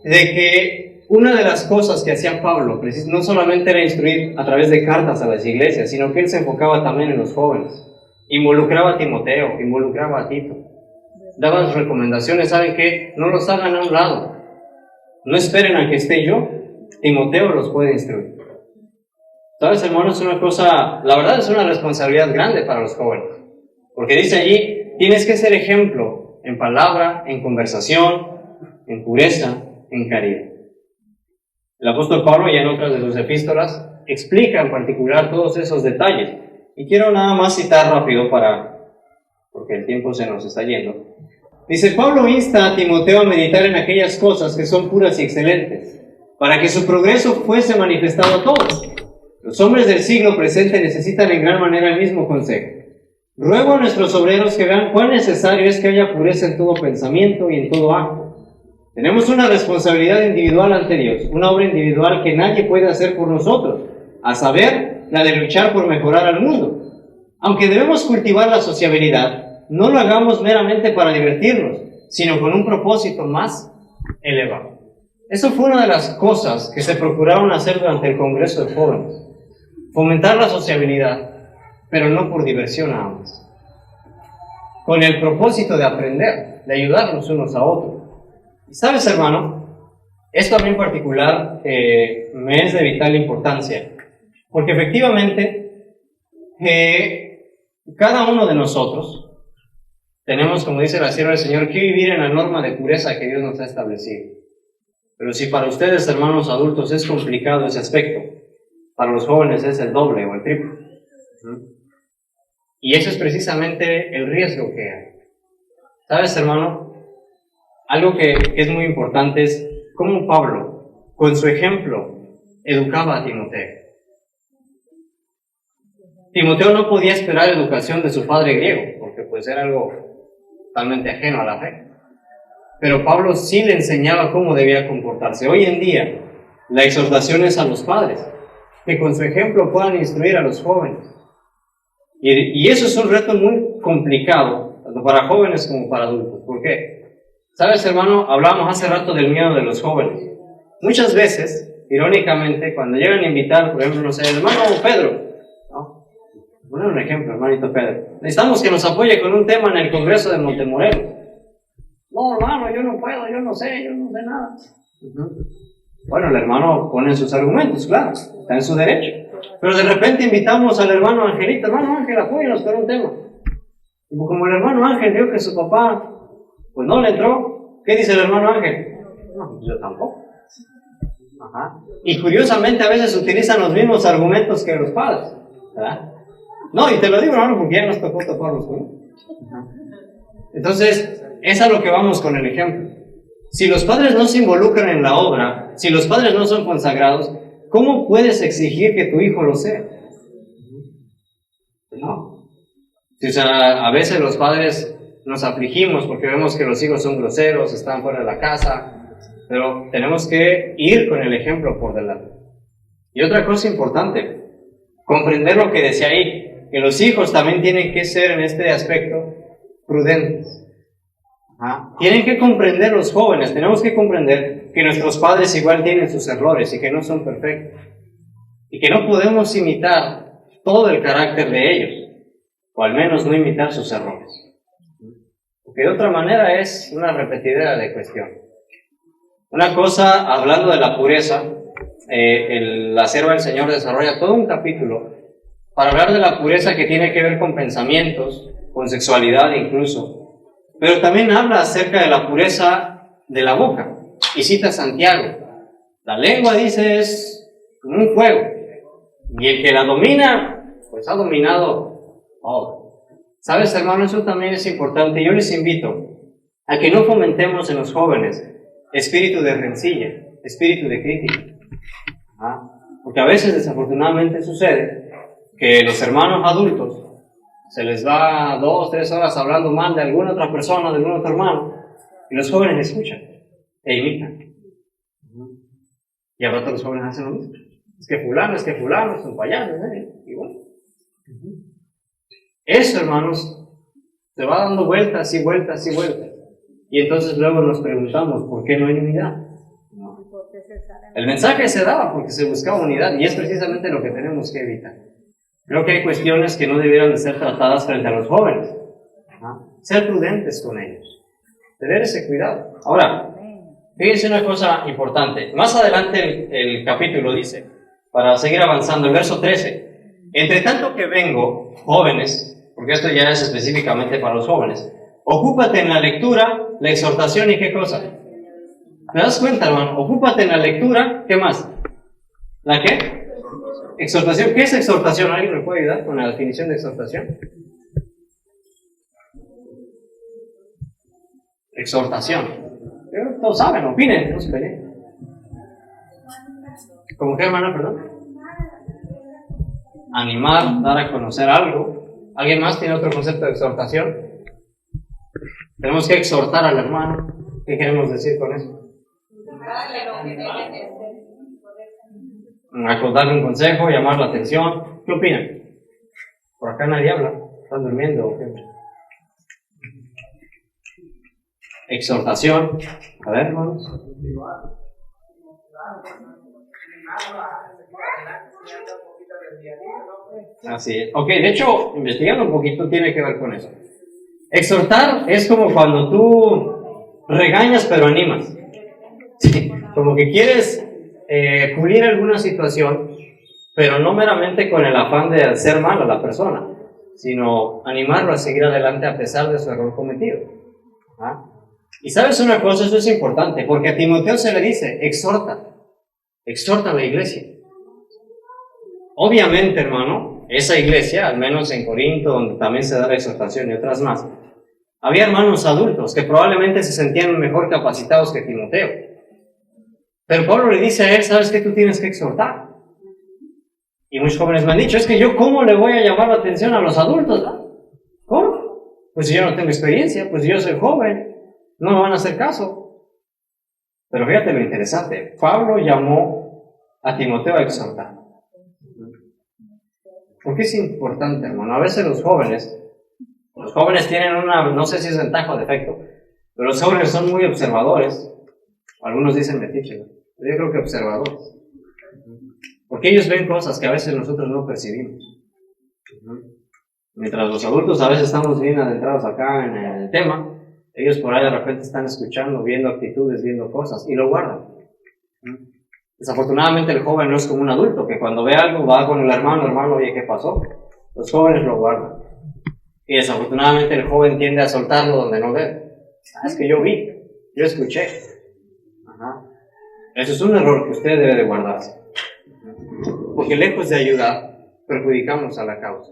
de que una de las cosas que hacía Pablo no solamente era instruir a través de cartas a las iglesias, sino que él se enfocaba también en los jóvenes. Involucraba a Timoteo, involucraba a Tito. Daba sus recomendaciones, ¿saben qué? No los hagan a un lado. No esperen a que esté yo. Timoteo los puede instruir. ¿Sabes, hermano? Es una cosa, la verdad es una responsabilidad grande para los jóvenes. Porque dice allí, tienes que ser ejemplo en palabra, en conversación, en pureza, en caridad. El apóstol Pablo, ya en otras de sus epístolas, explica en particular todos esos detalles. Y quiero nada más citar rápido porque el tiempo se nos está yendo. Dice, Pablo insta a Timoteo a meditar en aquellas cosas que son puras y excelentes, para que su progreso fuese manifestado a todos. Los hombres del siglo presente necesitan en gran manera el mismo consejo. Ruego a nuestros obreros que vean cuán necesario es que haya pureza en todo pensamiento y en todo acto. Tenemos una responsabilidad individual ante Dios, una obra individual que nadie puede hacer por nosotros, a saber, la de luchar por mejorar al mundo. Aunque debemos cultivar la sociabilidad, no lo hagamos meramente para divertirnos, sino con un propósito más elevado. Eso fue una de las cosas que se procuraron hacer durante el Congreso de Jóvenes. Fomentar la sociabilidad, pero no por diversión nada más. Con el propósito de aprender, de ayudarnos unos a otros. Y sabes, hermano, esto a mí en particular me es de vital importancia, porque efectivamente cada uno de nosotros tenemos, como dice la sierva del Señor, que vivir en la norma de pureza que Dios nos ha establecido. Pero si para ustedes, hermanos adultos, es complicado ese aspecto, para los jóvenes es el doble o el triple. Y eso es precisamente el riesgo que hay. ¿Sabes, hermano? Algo que es muy importante es cómo Pablo, con su ejemplo, educaba a Timoteo. Timoteo no podía esperar educación de su padre griego, porque pues era algo totalmente ajeno a la fe. Pero Pablo sí le enseñaba cómo debía comportarse. Hoy en día, la exhortación es a los padres, que con su ejemplo puedan instruir a los jóvenes. Y eso es un reto muy complicado, tanto para jóvenes como para adultos. ¿Por qué? ¿Sabes, hermano? Hablábamos hace rato del miedo de los jóvenes. Muchas veces, irónicamente, cuando llegan a invitar, por ejemplo, no sé, el hermano Pedro, ¿no? Poner un ejemplo, hermanito Pedro. Necesitamos que nos apoye con un tema en el Congreso de Montemorelos. No, hermano, yo no puedo, yo no sé nada. Bueno, el hermano pone sus argumentos, claro, está en su derecho. Pero de repente invitamos al hermano Angelito, hermano Ángel, apóyanos con un tema. Y como el hermano Ángel vio que su papá pues no le entró, ¿qué dice el hermano Ángel? No, yo tampoco. Ajá. Y curiosamente a veces utilizan los mismos argumentos que los padres, ¿verdad? No, y te lo digo, hermano, porque ya nos tocó toparlos, ¿no? Entonces, es a lo que vamos con el ejemplo. Si los padres no se involucran en la obra, si los padres no son consagrados, ¿cómo puedes exigir que tu hijo lo sea? No. O sea, a veces los padres nos afligimos porque vemos que los hijos son groseros, están fuera de la casa, pero tenemos que ir con el ejemplo por delante. Y otra cosa importante, comprender lo que decía ahí, que los hijos también tienen que ser en este aspecto prudentes. Tienen que comprender los jóvenes, tenemos que comprender que nuestros padres igual tienen sus errores y que no son perfectos. Y que no podemos imitar todo el carácter de ellos, o al menos no imitar sus errores. Porque de otra manera es una repetidera de cuestión. Una cosa, hablando de la pureza, la sierva del Señor desarrolla todo un capítulo para hablar de la pureza que tiene que ver con pensamientos, con sexualidad incluso. Pero también habla acerca de la pureza de la boca. Y cita a Santiago. La lengua, dice, es como un fuego. Y el que la domina, pues ha dominado todo. ¿Sabes, hermano? Eso también es importante. Yo les invito a que no fomentemos en los jóvenes espíritu de rencilla, espíritu de crítica. Porque a veces, desafortunadamente, sucede que los hermanos adultos se les va 2 o 3 horas hablando mal de alguna otra persona, de algún otro hermano, y los jóvenes escuchan e imitan. Y a rato los jóvenes hacen lo mismo. Es que fulano, son payasos, igual. Eso, hermanos, se va dando vueltas y vueltas y vueltas. Y entonces luego nos preguntamos, ¿por qué no hay unidad? No. El mensaje se daba porque se buscaba unidad, y es precisamente lo que tenemos que evitar. Creo que hay cuestiones que no debieran de ser tratadas frente a los jóvenes. Ser prudentes con ellos. Tener ese cuidado. Ahora, fíjense una cosa importante. Más adelante el capítulo dice, para seguir avanzando, el verso 13. Entre tanto que vengo, jóvenes, porque esto ya es específicamente para los jóvenes, ocúpate en la lectura, la exhortación y ¿qué cosa? ¿Te das cuenta, hermano? Ocúpate en la lectura. ¿Qué más? ¿La qué? Exhortación. ¿Qué es exhortación? ¿Alguien me puede ayudar con la definición de exhortación? Exhortación. Todos saben, opinen, no se peleen. ¿Cómo qué, hermana, perdón? Animar, dar a conocer algo. ¿Alguien más tiene otro concepto de exhortación? Tenemos que exhortar al hermano. ¿Qué queremos decir con eso? Darle un consejo, llamar la atención. ¿Qué opinan? Por acá nadie habla. ¿Están durmiendo o qué? Exhortación. A ver, hermanos. Así es. Ok, de hecho, investigando un poquito tiene que ver con eso. Exhortar es como cuando tú regañas pero animas. Sí, como que quieres pulir alguna situación, pero no meramente con el afán de hacer mal a la persona, sino animarlo a seguir adelante a pesar de su error cometido. ¿Ah? Y sabes una cosa, eso es importante, porque a Timoteo se le dice, exhorta a la iglesia. Obviamente, hermano, esa iglesia, al menos en Corinto, donde también se da la exhortación y otras más, había hermanos adultos que probablemente se sentían mejor capacitados que Timoteo. Pero Pablo le dice a él, ¿sabes qué? Tú tienes que exhortar. Y muchos jóvenes me han dicho, es que yo, ¿cómo le voy a llamar la atención a los adultos? ¿No? ¿Cómo? Pues si yo no tengo experiencia, pues yo soy joven, no me van a hacer caso. Pero fíjate lo interesante, Pablo llamó a Timoteo a exhortar. ¿Por qué es importante, hermano? A veces los jóvenes tienen una, no sé si es ventaja o defecto, pero los jóvenes son muy observadores. Algunos dicen metiches, ¿no? Yo creo que observadores. Porque ellos ven cosas que a veces nosotros no percibimos. Mientras los adultos a veces estamos bien adentrados acá en el tema, ellos por ahí de repente están escuchando, viendo actitudes, viendo cosas, y lo guardan. Desafortunadamente el joven no es como un adulto, que cuando ve algo va con el hermano, oye, ¿qué pasó? Los jóvenes lo guardan. Y desafortunadamente el joven tiende a soltarlo donde no debe. Es que yo vi, yo escuché. Ajá. Eso es un error que usted debe de guardarse. Porque lejos de ayudar, perjudicamos a la causa.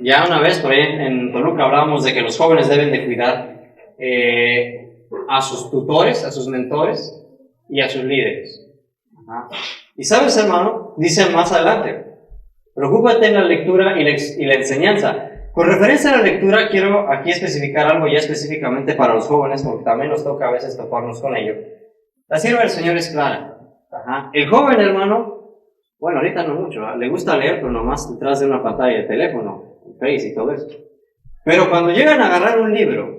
Ya una vez por ahí en Toluca hablábamos de que los jóvenes deben de cuidar a sus tutores, a sus mentores y a sus líderes. Ajá. Y sabes, hermano, dice más adelante, preocúpate en la lectura y la enseñanza. Con referencia a la lectura, quiero aquí especificar algo ya específicamente para los jóvenes, porque también nos toca a veces toparnos con ello. La sierva del Señor es clara. Ajá. El joven, hermano, bueno, ahorita no mucho, ¿eh? Le gusta leer, pero nomás detrás de una pantalla de teléfono, Face y todo eso. Pero cuando llegan a agarrar un libro,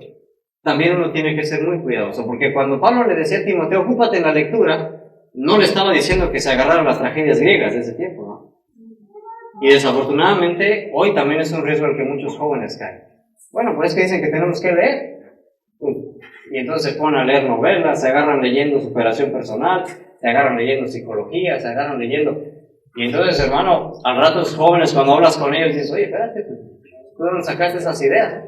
también uno tiene que ser muy cuidadoso, porque cuando Pablo le decía a Timoteo, ocúpate en la lectura, no le estaba diciendo que se agarraran las tragedias griegas de ese tiempo, ¿no? Y desafortunadamente, hoy también es un riesgo al que muchos jóvenes caen. Bueno, pues es que dicen que tenemos que leer. Y entonces se ponen a leer novelas, se agarran leyendo superación personal, se agarran leyendo psicología, se agarran leyendo... Y entonces, hermano, al rato los jóvenes, cuando hablas con ellos, dices, oye, espérate, ¿tú dónde sacaste esas ideas?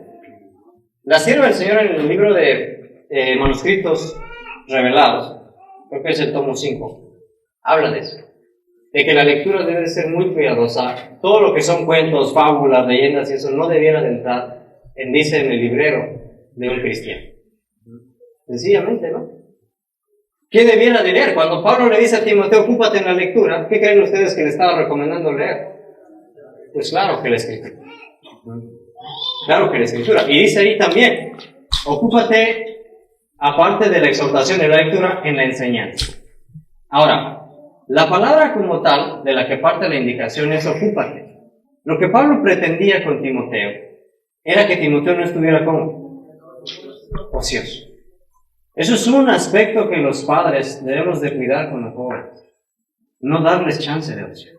La sierva del Señor en el libro de manuscritos revelados, creo que es el tomo 5, habla de eso, de que la lectura debe ser muy cuidadosa. Todo lo que son cuentos, fábulas, leyendas y eso no debiera de entrar en el librero de un cristiano. Sencillamente, ¿no? ¿Qué debiera de leer? Cuando Pablo le dice a Timoteo, ocúpate en la lectura, ¿qué creen ustedes que le estaba recomendando leer? Pues claro que la Escritura. Claro que la Escritura. Y dice ahí también, ocúpate, aparte de la exhortación de la lectura, en la enseñanza. Ahora, la palabra como tal, de la que parte la indicación, es ocúpate. Lo que Pablo pretendía con Timoteo, era que Timoteo no estuviera como ocioso. Eso es un aspecto que los padres debemos de cuidar con los jóvenes. No darles chance de ocio.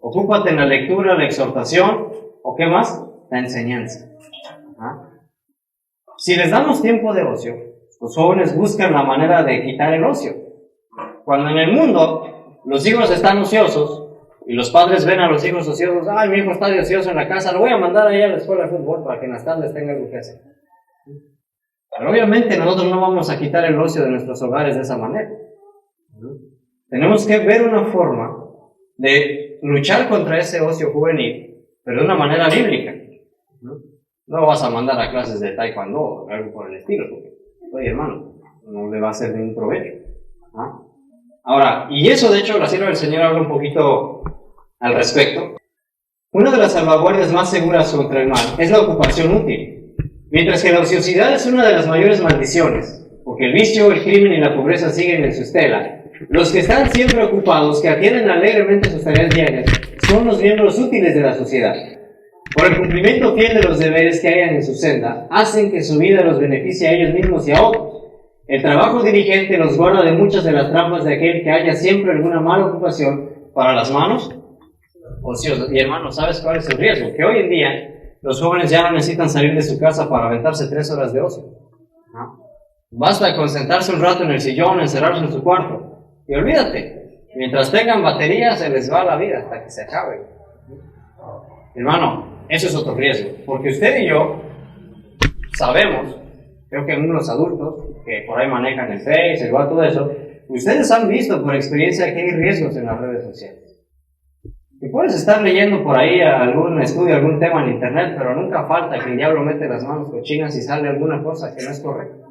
Ocúpate en la lectura, la exhortación, ¿o qué más? La enseñanza. ¿Ah? Si les damos tiempo de ocio, los jóvenes buscan la manera de quitar el ocio. Cuando en el mundo los hijos están ociosos y los padres ven a los hijos ociosos, ¡ay, mi hijo está de ocioso en la casa! Lo voy a mandar ahí a la escuela de fútbol para que en las tardes tenga algo que hacer. Pero obviamente nosotros no vamos a quitar el ocio de nuestros hogares de esa manera. Tenemos que ver una forma de luchar contra ese ocio juvenil, pero de una manera bíblica. No vas a mandar a clases de taekwondo o algo por el estilo, porque, oye hermano, no le va a hacer ningún provecho. Ahora, y eso de hecho la sierva del Señor habla un poquito al respecto. Una de las salvaguardias más seguras contra el mal es la ocupación útil, mientras que la ociosidad es una de las mayores maldiciones, porque el vicio, el crimen y la pobreza siguen en su estela. Los que están siempre ocupados, que atienden alegremente sus tareas diarias, son los miembros útiles de la sociedad. Por el cumplimiento fiel de los deberes que hayan en su senda, hacen que su vida los beneficie a ellos mismos y a otros. El trabajo diligente los guarda de muchas de las trampas de aquel que haya siempre alguna mala ocupación para las manos ociosas. Y hermano, ¿sabes cuál es el riesgo? Que hoy en día los jóvenes ya no necesitan salir de su casa para aventarse 3 horas de ocio. Basta con sentarse un rato en el sillón, encerrarse en su cuarto. Y olvídate, mientras tengan batería se les va la vida hasta que se acabe. Hermano, eso es otro riesgo, porque usted y yo sabemos, creo que algunos adultos que por ahí manejan el Face, el WhatsApp, todo eso, ustedes han visto por experiencia que hay riesgos en las redes sociales. Y puedes estar leyendo por ahí algún estudio, algún tema en internet, pero nunca falta que el diablo mete las manos cochinas y sale alguna cosa que no es correcta.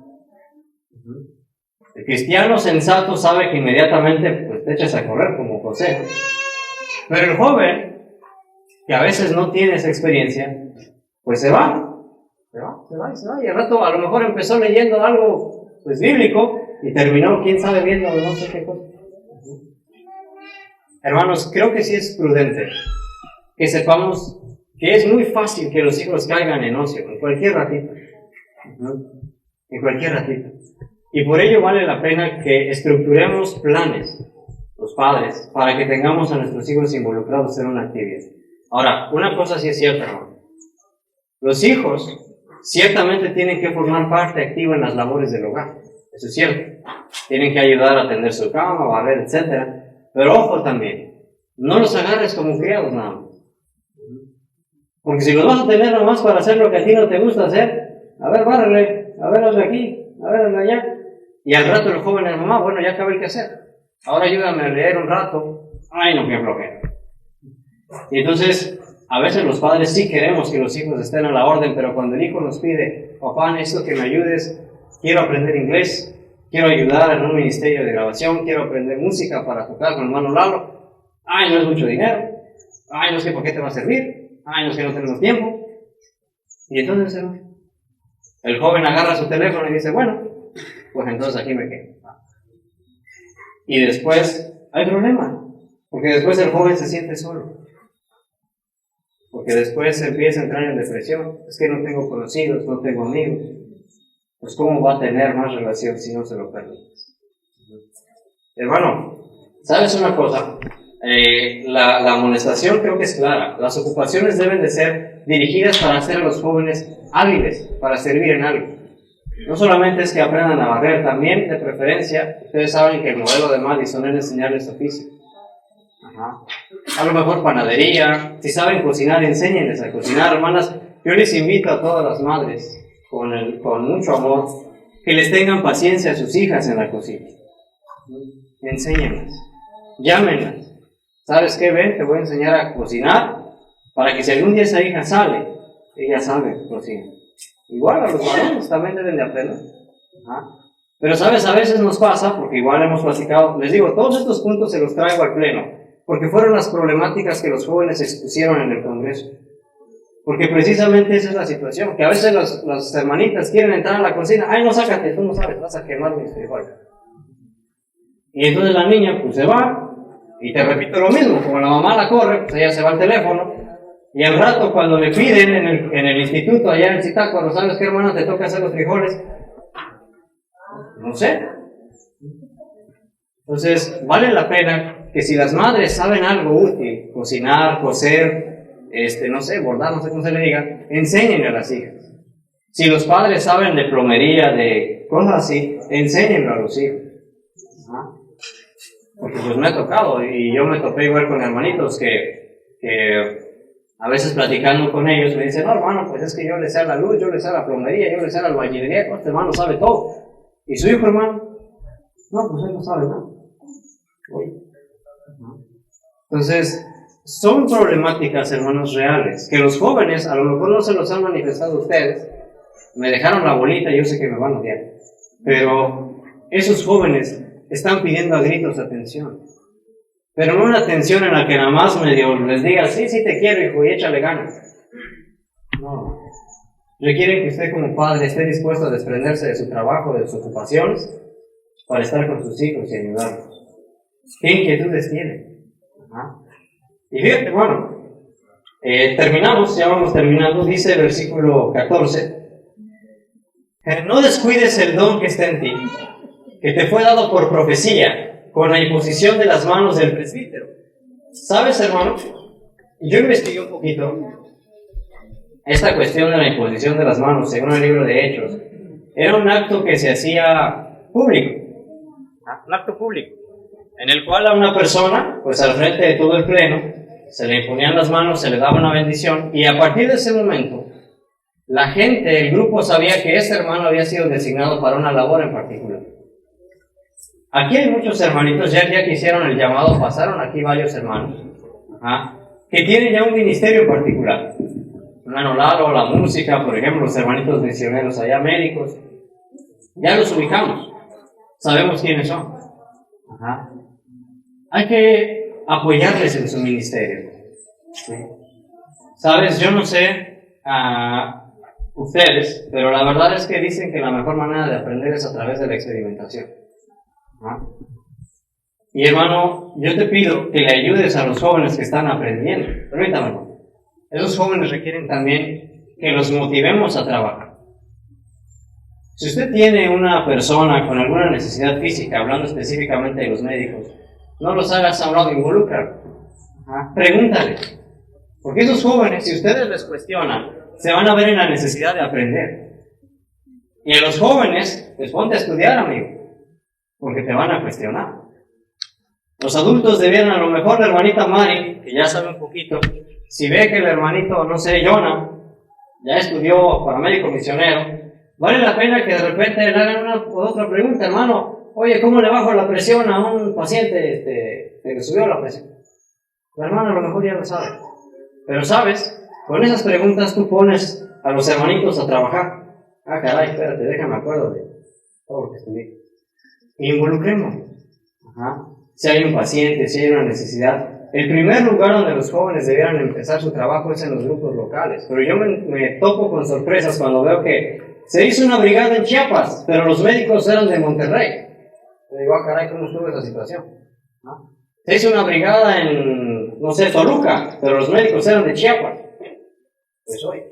El cristiano sensato sabe que inmediatamente pues, te echas a correr como José. Pero el joven, que a veces no tiene esa experiencia, pues se va. Y al rato a lo mejor empezó leyendo algo pues bíblico y terminó, quién sabe, viendo no sé qué cosa. Hermanos, creo que sí es prudente que sepamos que es muy fácil que los hijos caigan en ocio, en cualquier ratito. En cualquier ratito. Y por ello vale la pena que estructuremos planes, los padres, para que tengamos a nuestros hijos involucrados en una actividad. Ahora, una cosa sí es cierta, hermano. Los hijos ciertamente tienen que formar parte activa en las labores del hogar. Eso es cierto. Tienen que ayudar a tender su cama, barrer, etc. Pero ojo también, no los agarres como criados nada más. Porque si los vas a tener nomás para hacer lo que a ti no te gusta hacer, a ver, bárrele, a ver, hazle aquí, a ver, hazle allá. Y al rato el joven, mamá, bueno, ya acabé el que hacer. Ahora ayúdame a leer un rato. Ay, no, qué flojera. Y entonces, a veces los padres sí queremos que los hijos estén a la orden, pero cuando el hijo nos pide, papá, necesito que me ayudes, quiero aprender inglés, quiero ayudar en un ministerio de grabación, quiero aprender música para tocar con el hermano Lalo. Ay, no es mucho dinero. Ay, no sé por qué te va a servir. Ay, no sé, no tenemos tiempo. Y entonces el joven agarra su teléfono y dice, bueno, pues entonces aquí me quedo. Y después hay problema, porque después el joven se siente solo. Porque después empieza a entrar en depresión. Es que no tengo conocidos, no tengo amigos. Pues ¿cómo va a tener más relación si no se lo permite? Hermano, ¿sabes una cosa? La amonestación creo que es clara. Las ocupaciones deben de ser dirigidas para hacer a los jóvenes hábiles, para servir en algo. No solamente es que aprendan a barrer, también de preferencia, ustedes saben que el modelo de Madison es enseñarles oficio. A lo mejor panadería, si saben cocinar, enséñenles a cocinar, hermanas. Yo les invito a todas las madres, con mucho amor, que les tengan paciencia a sus hijas en la cocina. Enséñenlas, llámenlas. ¿Sabes qué? Ven, te voy a enseñar a cocinar, para que si algún día esa hija sale, ella sabe cocinar. Igual a los varones también deben de aprender. Pero sabes, a veces nos pasa, porque igual hemos platicado, les digo, todos estos puntos se los traigo al pleno, porque fueron las problemáticas que los jóvenes expusieron en el Congreso. Porque precisamente esa es la situación, que a veces las hermanitas quieren entrar a la cocina, ay, no, sácate, tú no sabes, vas a quemar mis frijoles. Y entonces la niña, pues se va, y te repito lo mismo, como la mamá la corre, pues ella se va al teléfono, y al rato cuando le piden en el instituto, allá en Zitácuaro, ¿sabes qué, hermano, te toca hacer los frijoles? No sé. Entonces, vale la pena que si las madres saben algo útil, cocinar, coser, no sé, bordar, no sé cómo se le diga, enséñenle a las hijas. Si los padres saben de plomería, de cosas así, enséñenlo a los hijos. Porque pues me ha tocado, y yo me topé igual con hermanitos que A veces platicando con ellos me dicen, no hermano, pues es que yo le sé a la luz, yo le sé a la plomería, yo le sé a la albañilería, este hermano sabe todo. ¿Y su hijo, hermano? No, pues él no sabe nada. Oye. Entonces, son problemáticas, hermanos, reales, que los jóvenes a lo mejor no se los han manifestado a ustedes. Me dejaron la bolita y yo sé que me van a odiar. Pero esos jóvenes están pidiendo a gritos atención. Pero no una atención en la que nada más medio les diga, sí, sí te quiero, hijo, y échale ganas. No. Requieren que usted como padre esté dispuesto a desprenderse de su trabajo, de sus ocupaciones, para estar con sus hijos y ayudarlos. ¿Qué inquietudes tienen? Ajá. Y fíjate, bueno, terminamos, ya vamos terminando, dice el versículo 14. No descuides el don que está en ti, que te fue dado por profecía, con la imposición de las manos del presbítero. ¿Sabes, hermano? Yo investigué un poquito esta cuestión de la imposición de las manos, según el libro de Hechos. Era un acto que se hacía público, un acto público, en el cual a una persona, pues al frente de todo el pleno, se le imponían las manos, se le daba una bendición, y a partir de ese momento, la gente, el grupo sabía que ese hermano había sido designado para una labor en particular. Aquí hay muchos hermanitos, ya que hicieron el llamado, pasaron aquí varios hermanos, que tienen ya un ministerio en particular. Hermano Lalo, la música, por ejemplo, los hermanitos misioneros allá, médicos, ya los ubicamos, sabemos quiénes son. Hay que apoyarles en su ministerio. ¿Sí? Sabes, yo no sé ustedes, pero la verdad es que dicen que la mejor manera de aprender es a través de la experimentación. Y hermano, yo te pido que le ayudes a los jóvenes que están aprendiendo. Permítame, hermano. Esos jóvenes requieren también que los motivemos a trabajar. Si usted tiene una persona con alguna necesidad física, hablando específicamente de los médicos, no los hagas a un lado, involúcralo. Pregúntale. Porque esos jóvenes, si ustedes les cuestionan, se van a ver en la necesidad de aprender. Y a los jóvenes, pues ponte a estudiar, amigo, porque te van a cuestionar. Los adultos debieran, a lo mejor la hermanita Mari, que ya sabe un poquito, si ve que el hermanito, no sé, Jonah, ya estudió paramédico misionero, vale la pena que de repente le hagan una o otra pregunta, hermano, oye, ¿cómo le bajo la presión a un paciente que le subió la presión? La hermana a lo mejor ya lo sabe. Pero sabes, con esas preguntas tú pones a los hermanitos a trabajar. Caray, espérate, déjame acuerdo de todo lo que estudié. Involucremos. Si hay un paciente, si hay una necesidad. El primer lugar donde los jóvenes debieran empezar su trabajo es en los grupos locales. Pero yo me topo con sorpresas cuando veo que se hizo una brigada en Chiapas, pero los médicos eran de Monterrey. Le digo, caray, ¿cómo estuvo esa situación? Se hizo una brigada en, no sé, Toluca, pero los médicos eran de Chiapas. Pues hoy.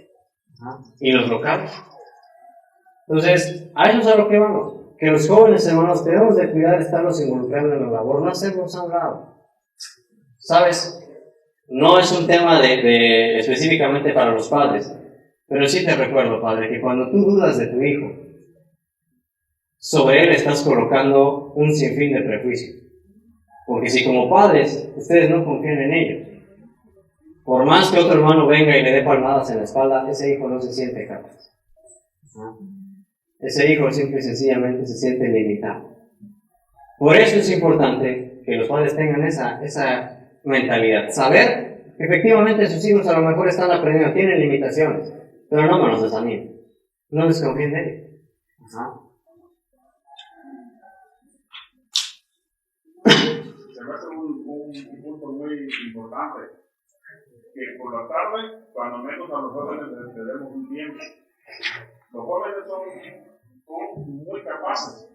Y los locales. Entonces, a eso es a lo que vamos. Que los jóvenes, hermanos, debemos de cuidar de estarlos involucrando en la labor, no hacerlos a un lado. ¿Sabes? No es un tema de específicamente para los padres, pero sí te recuerdo, padre, que cuando tú dudas de tu hijo, sobre él estás colocando un sinfín de prejuicios. Porque si como padres ustedes no confían en ellos, por más que otro hermano venga y le dé palmadas en la espalda, ese hijo no se siente capaz. Ese hijo simple y sencillamente se siente limitado. Por eso es importante que los padres tengan esa mentalidad. Saber que efectivamente sus hijos a lo mejor están aprendiendo, tienen limitaciones, pero no nos desanimen. No desconfíen de ellos. Se me hace un punto muy importante, que por la tarde, cuando menos a los jóvenes les demos un tiempo. Los jóvenes son muy capaces.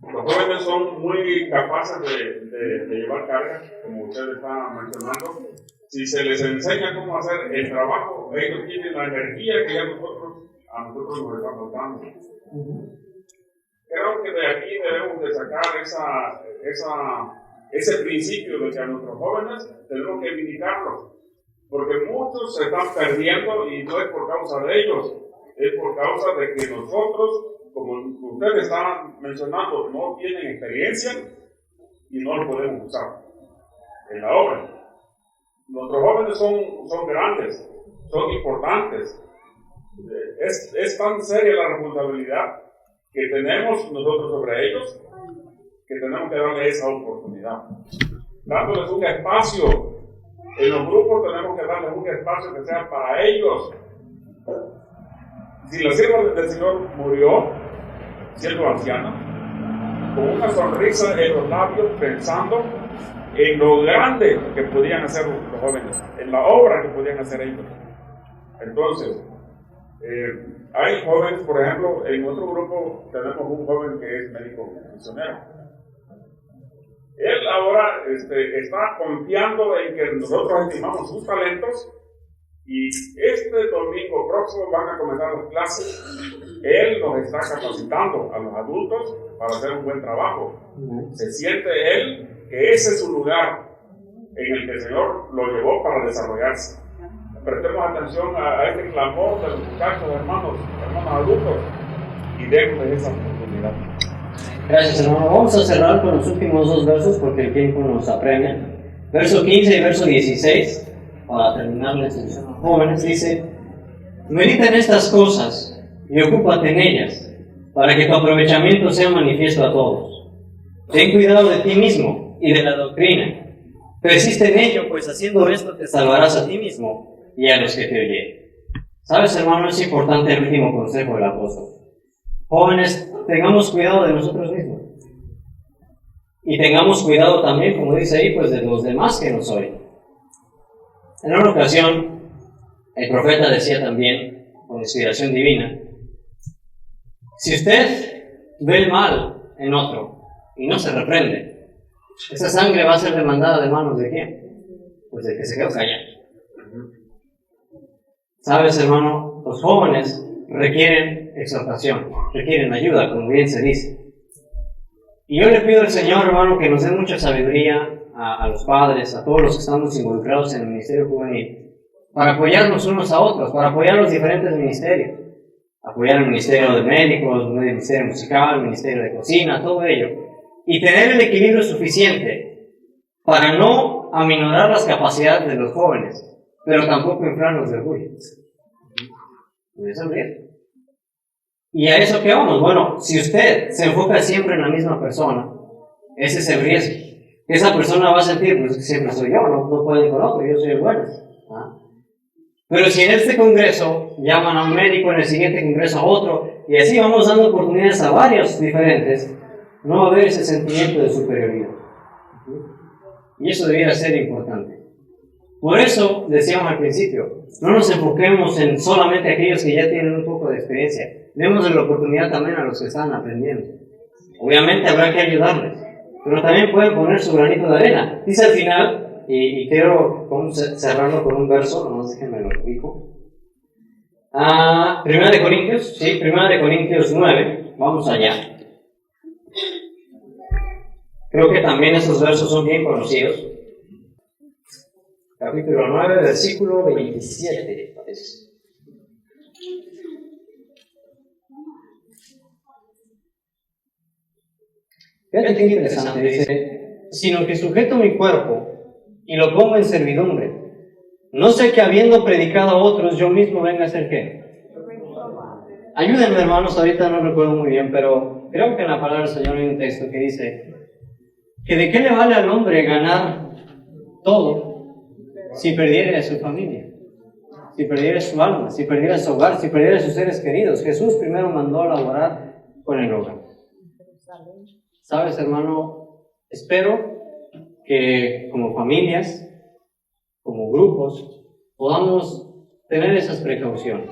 Los jóvenes son muy capaces de llevar carga, como usted está mencionando. Si se les enseña cómo hacer el trabajo, ellos tienen la energía que ya a nosotros nos está faltando. Creo que de aquí debemos de sacar ese principio de que a nuestros jóvenes tenemos que vindicarlos, porque muchos se están perdiendo y no es por causa de ellos, es por causa de que nosotros, como ustedes estaban mencionando, no tienen experiencia y no lo podemos usar en la obra. Nuestros jóvenes son grandes, son importantes. Es tan seria la responsabilidad que tenemos nosotros sobre ellos que tenemos que darles esa oportunidad. Dándoles un espacio. En los grupos tenemos que darles un espacio que sea para ellos. Si la sierva del Señor murió, siendo anciana, con una sonrisa en los labios, pensando en lo grande que podían hacer los jóvenes, en la obra que podían hacer ellos. Entonces, hay jóvenes, por ejemplo, en nuestro grupo tenemos un joven que es médico misionero. Él ahora está confiando en que nosotros estimamos sus talentos y este domingo próximo van a comenzar las clases. Él nos está capacitando a los adultos para hacer un buen trabajo. Se siente él que ese es su lugar en el que el Señor lo llevó para desarrollarse. Prestemos atención a este clamor de los muchachos, hermanos adultos, y démosles esa oportunidad. Gracias, hermano. Vamos a cerrar con los últimos dos versos porque el tiempo nos apremia. Verso 15 y verso 16, para terminar la instrucción a los jóvenes, dice: medita en estas cosas y ocúpate en ellas, para que tu aprovechamiento sea manifiesto a todos. Ten cuidado de ti mismo y de la doctrina. Persiste en ello, pues haciendo esto te salvarás a ti mismo y a los que te oyen. ¿Sabes, hermano? Es importante el último consejo del apóstol. Jóvenes, tengamos cuidado de nosotros mismos. Y tengamos cuidado también, como dice ahí, pues de los demás que nos oyen. En una ocasión, el profeta decía también, con inspiración divina: si usted ve el mal en otro y no se reprende, esa sangre va a ser demandada de manos de quién? Pues del que se quedó callado. ¿Sabes, hermano? Los jóvenes requieren exhortación, requieren ayuda, como bien se dice. Y yo le pido al Señor, hermano, que nos dé mucha sabiduría a los padres, a todos los que estamos involucrados en el ministerio juvenil, para apoyarnos unos a otros, para apoyar los diferentes ministerios. Apoyar el ministerio de médicos, el ministerio musical, el ministerio de cocina, todo ello. Y tener el equilibrio suficiente para no aminorar las capacidades de los jóvenes, pero tampoco inflar los de orgullo. ¿Y a eso qué vamos? Bueno, si usted se enfoca siempre en la misma persona, ese es el riesgo. Esa persona va a sentir, pues que siempre soy yo, no pueden con otro, yo soy el bueno. Pero si en este congreso llaman a un médico, en el siguiente congreso a otro, y así vamos dando oportunidades a varios diferentes, no va a haber ese sentimiento de superioridad. Y eso debiera ser importante. Por eso, decíamos al principio, no nos enfoquemos en solamente aquellos que ya tienen un poco de experiencia. Demos la oportunidad también a los que están aprendiendo. Obviamente habrá que ayudarles, pero también pueden poner su granito de arena. Dice al final, y quiero cerrarlo con un verso, nomás déjenme lo dijo. Primera de Corintios 9, vamos allá. Creo que también esos versos son bien conocidos. Capítulo 9, versículo 27, parece. Fíjate qué interesante, dice: sino que sujeto mi cuerpo y lo pongo en servidumbre. No sé que habiendo predicado a otros, yo mismo venga a hacer qué. Ayúdenme, hermanos, ahorita no recuerdo muy bien, pero creo que en la palabra del Señor hay un texto que dice que de qué le vale al hombre ganar todo si perdiera su familia, si perdiera su alma, si perdiera su hogar, si perdiera sus seres queridos. Jesús primero mandó a laborar con el hogar. ¿Sabes, hermano? Espero que como familias, como grupos, podamos tener esas precauciones.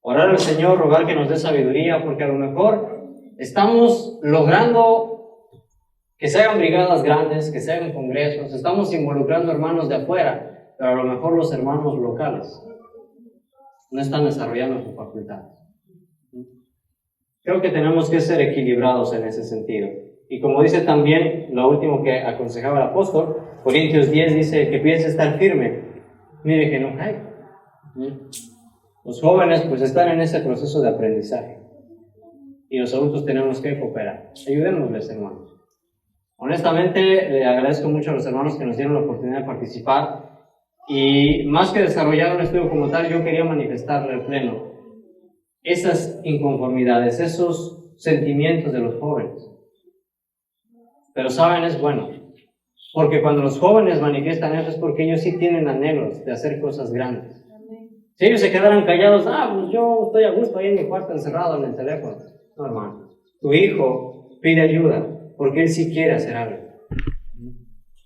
Orar al Señor, rogar que nos dé sabiduría, porque a lo mejor estamos logrando que se hagan brigadas grandes, que se hagan congresos, estamos involucrando hermanos de afuera, pero a lo mejor los hermanos locales no están desarrollando sus facultades. Creo que tenemos que ser equilibrados en ese sentido. Y como dice también lo último que aconsejaba el apóstol, Corintios 10 dice que piense estar firme, mire que no caiga. Los jóvenes pues están en ese proceso de aprendizaje y los adultos tenemos que cooperar. Ayudémosles, hermanos. Honestamente, le agradezco mucho a los hermanos que nos dieron la oportunidad de participar y más que desarrollar un estudio como tal, yo quería manifestarle al Pleno esas inconformidades, esos sentimientos de los jóvenes. Pero saben, es bueno, porque cuando los jóvenes manifiestan eso es porque ellos sí tienen anhelos de hacer cosas grandes. Si ellos se quedaran callados, pues yo estoy a gusto ahí en mi cuarto encerrado en el teléfono. No, hermano, tu hijo pide ayuda porque él sí quiere hacer algo.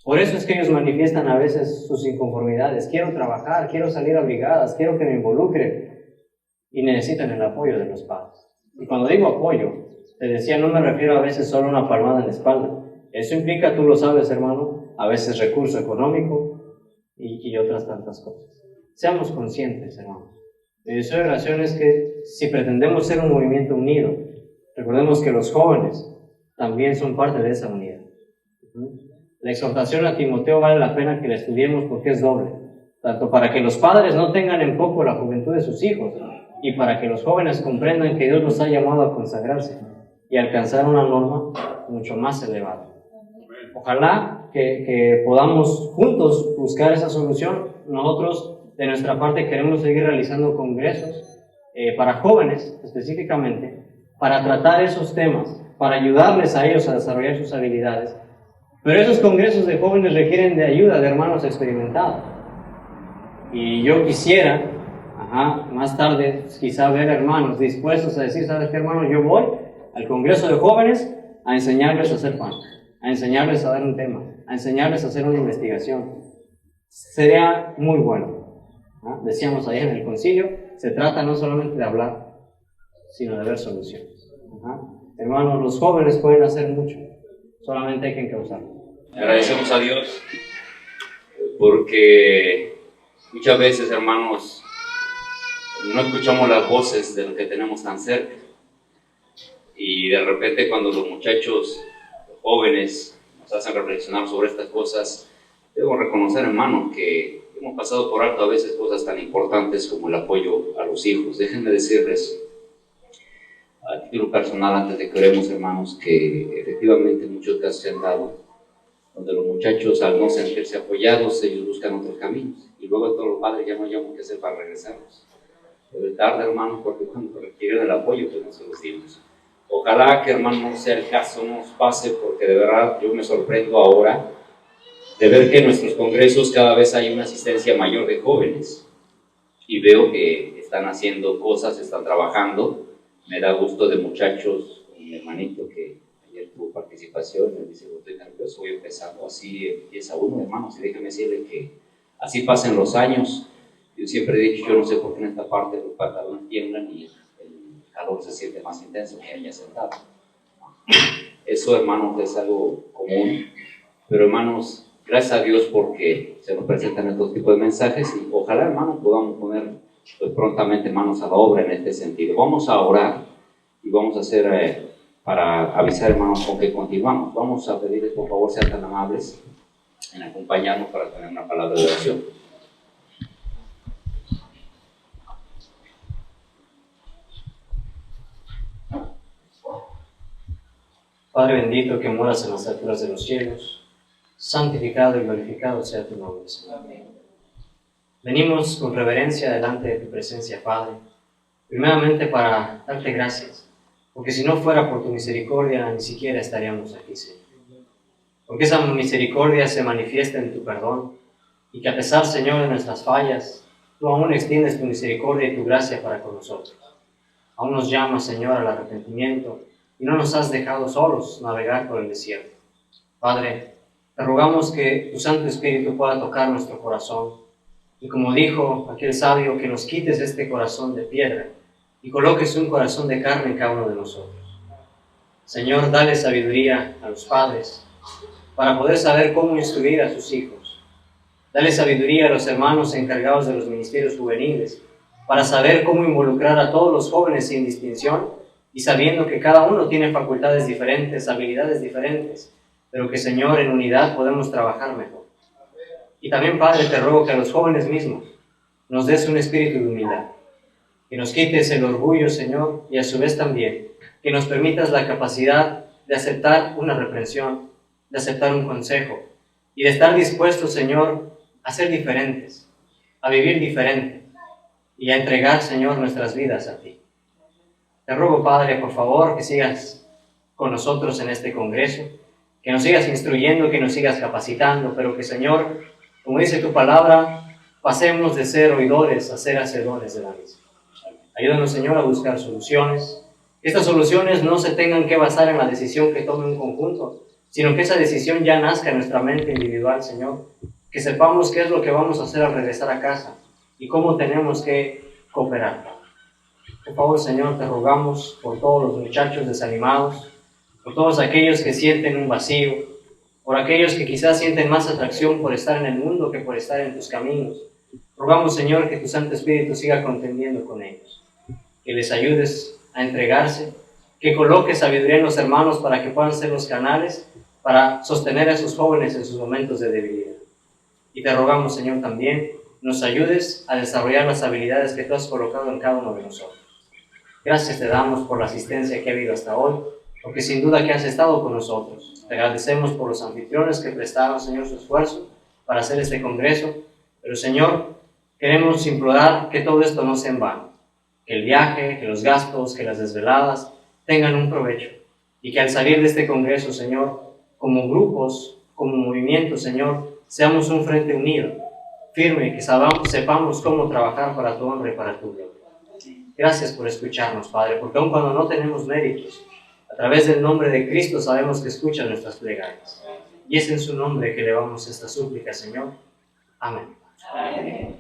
Por eso es que ellos manifiestan a veces sus inconformidades. Quiero trabajar, quiero salir a brigadas, quiero que me involucre. Y necesitan el apoyo de los padres. Y cuando digo apoyo, te decía, no me refiero a veces solo a una palmada en la espalda. Eso implica, tú lo sabes, hermano, a veces recurso económico y otras tantas cosas. Seamos conscientes, hermano. Mi deseo de oración es que si pretendemos ser un movimiento unido, recordemos que los jóvenes también son parte de esa unidad. La exhortación a Timoteo vale la pena que la estudiemos porque es doble, tanto para que los padres no tengan en poco la juventud de sus hijos y para que los jóvenes comprendan que Dios los ha llamado a consagrarse y alcanzar una norma mucho más elevada. Ojalá que podamos juntos buscar esa solución. Nosotros, de nuestra parte, queremos seguir realizando congresos para jóvenes específicamente, para tratar esos temas, para ayudarles a ellos a desarrollar sus habilidades. Pero esos congresos de jóvenes requieren de ayuda de hermanos experimentados. Y yo quisiera, más tarde, quizá ver hermanos dispuestos a decir, ¿sabes qué, hermano? Yo voy al congreso de jóvenes a enseñarles a hacer pan, a enseñarles a dar un tema, a enseñarles a hacer una investigación. Sería muy bueno. Decíamos ayer en el concilio, se trata no solamente de hablar, sino de ver soluciones. Hermanos, los jóvenes pueden hacer mucho, solamente hay que encauzarlo. Agradecemos a Dios porque muchas veces, hermanos, no escuchamos las voces de los que tenemos tan cerca y de repente cuando los muchachos, los jóvenes, nos hacen reflexionar sobre estas cosas, debo reconocer, hermanos, que hemos pasado por alto a veces cosas tan importantes como el apoyo a los hijos. Déjenme decirles a título personal, antes de que oremos, hermanos, que efectivamente en muchos casos se han dado donde los muchachos, al no sentirse apoyados, ellos buscan otros caminos y luego todos los padres ya no hayan qué hacer para regresarlos. Pero es tarde, hermanos, porque cuando requieren el apoyo pues no se los dimos. Ojalá que, hermano, no sea el caso, no nos pase, porque de verdad yo me sorprendo ahora de ver que en nuestros congresos cada vez hay una asistencia mayor de jóvenes y veo que están haciendo cosas, están trabajando. Me da gusto de muchachos, mi hermanito que ayer tuvo participación, me dice, estoy nervioso, voy empezando, así empieza uno, hermanos, y déjeme decirle que así pasan los años. Yo siempre he dicho, yo no sé por qué en esta parte los pantalones tiemblan y el calor se siente más intenso que haya sentado. Eso, hermanos, es algo común, pero, hermanos, gracias a Dios porque se nos presentan estos tipos de mensajes y ojalá, hermanos, podamos poner pues, prontamente manos a la obra en este sentido. Vamos a orar y vamos a hacer, para avisar, hermanos, con que continuamos. Vamos a pedirles, por favor, sean tan amables en acompañarnos para tener una palabra de oración. Padre bendito que moras en las alturas de los cielos, santificado y glorificado sea tu nombre, Señor. Venimos con reverencia delante de tu presencia, Padre, primeramente para darte gracias, porque si no fuera por tu misericordia, ni siquiera estaríamos aquí, Señor. Porque esa misericordia se manifiesta en tu perdón, y que a pesar, Señor, de nuestras fallas, tú aún extiendes tu misericordia y tu gracia para con nosotros. Aún nos llamas, Señor, al arrepentimiento, y no nos has dejado solos navegar por el desierto. Padre, te rogamos que tu Santo Espíritu pueda tocar nuestro corazón, y como dijo aquel sabio, que nos quites este corazón de piedra y coloques un corazón de carne en cada uno de nosotros. Señor, dale sabiduría a los padres para poder saber cómo instruir a sus hijos. Dale sabiduría a los hermanos encargados de los ministerios juveniles para saber cómo involucrar a todos los jóvenes sin distinción y sabiendo que cada uno tiene facultades diferentes, habilidades diferentes, pero que, Señor, en unidad podemos trabajar mejor. Y también, Padre, te ruego que a los jóvenes mismos nos des un espíritu de humildad, que nos quites el orgullo, Señor, y a su vez también que nos permitas la capacidad de aceptar una reprensión de aceptar un consejo y de estar dispuestos, Señor, a ser diferentes, a vivir diferente y a entregar, Señor, nuestras vidas a ti. Te ruego, Padre, por favor, que sigas con nosotros en este congreso, que nos sigas instruyendo, que nos sigas capacitando, pero que, Señor, como dice tu palabra, pasemos de ser oidores a ser hacedores de la misma. Ayúdanos, Señor, a buscar soluciones. Que estas soluciones no se tengan que basar en la decisión que tome un conjunto, sino que esa decisión ya nazca en nuestra mente individual, Señor. Que sepamos qué es lo que vamos a hacer al regresar a casa y cómo tenemos que cooperar. Por favor, Señor, te rogamos por todos los muchachos desanimados, por todos aquellos que sienten un vacío, por aquellos que quizás sienten más atracción por estar en el mundo que por estar en tus caminos. Rogamos, Señor, que tu Santo Espíritu siga contendiendo con ellos, que les ayudes a entregarse, que coloques sabiduría en los hermanos para que puedan ser los canales para sostener a esos jóvenes en sus momentos de debilidad. Y te rogamos, Señor, también nos ayudes a desarrollar las habilidades que tú has colocado en cada uno de nosotros. Gracias te damos por la asistencia que ha habido hasta hoy, porque sin duda que has estado con nosotros. Te agradecemos por los anfitriones que prestaron, Señor, su esfuerzo para hacer este congreso. Pero, Señor, queremos implorar que todo esto no sea en vano, que el viaje, que los gastos, que las desveladas tengan un provecho, y que al salir de este congreso, Señor, como grupos, como movimiento, Señor, seamos un frente unido, firme, que sepamos cómo trabajar para tu honra y para tu gloria. Gracias por escucharnos, Padre, porque aun cuando no tenemos méritos, a través del nombre de Cristo sabemos que escucha nuestras plegarias. Y es en su nombre que elevamos esta súplica, Señor. Amén. Amén.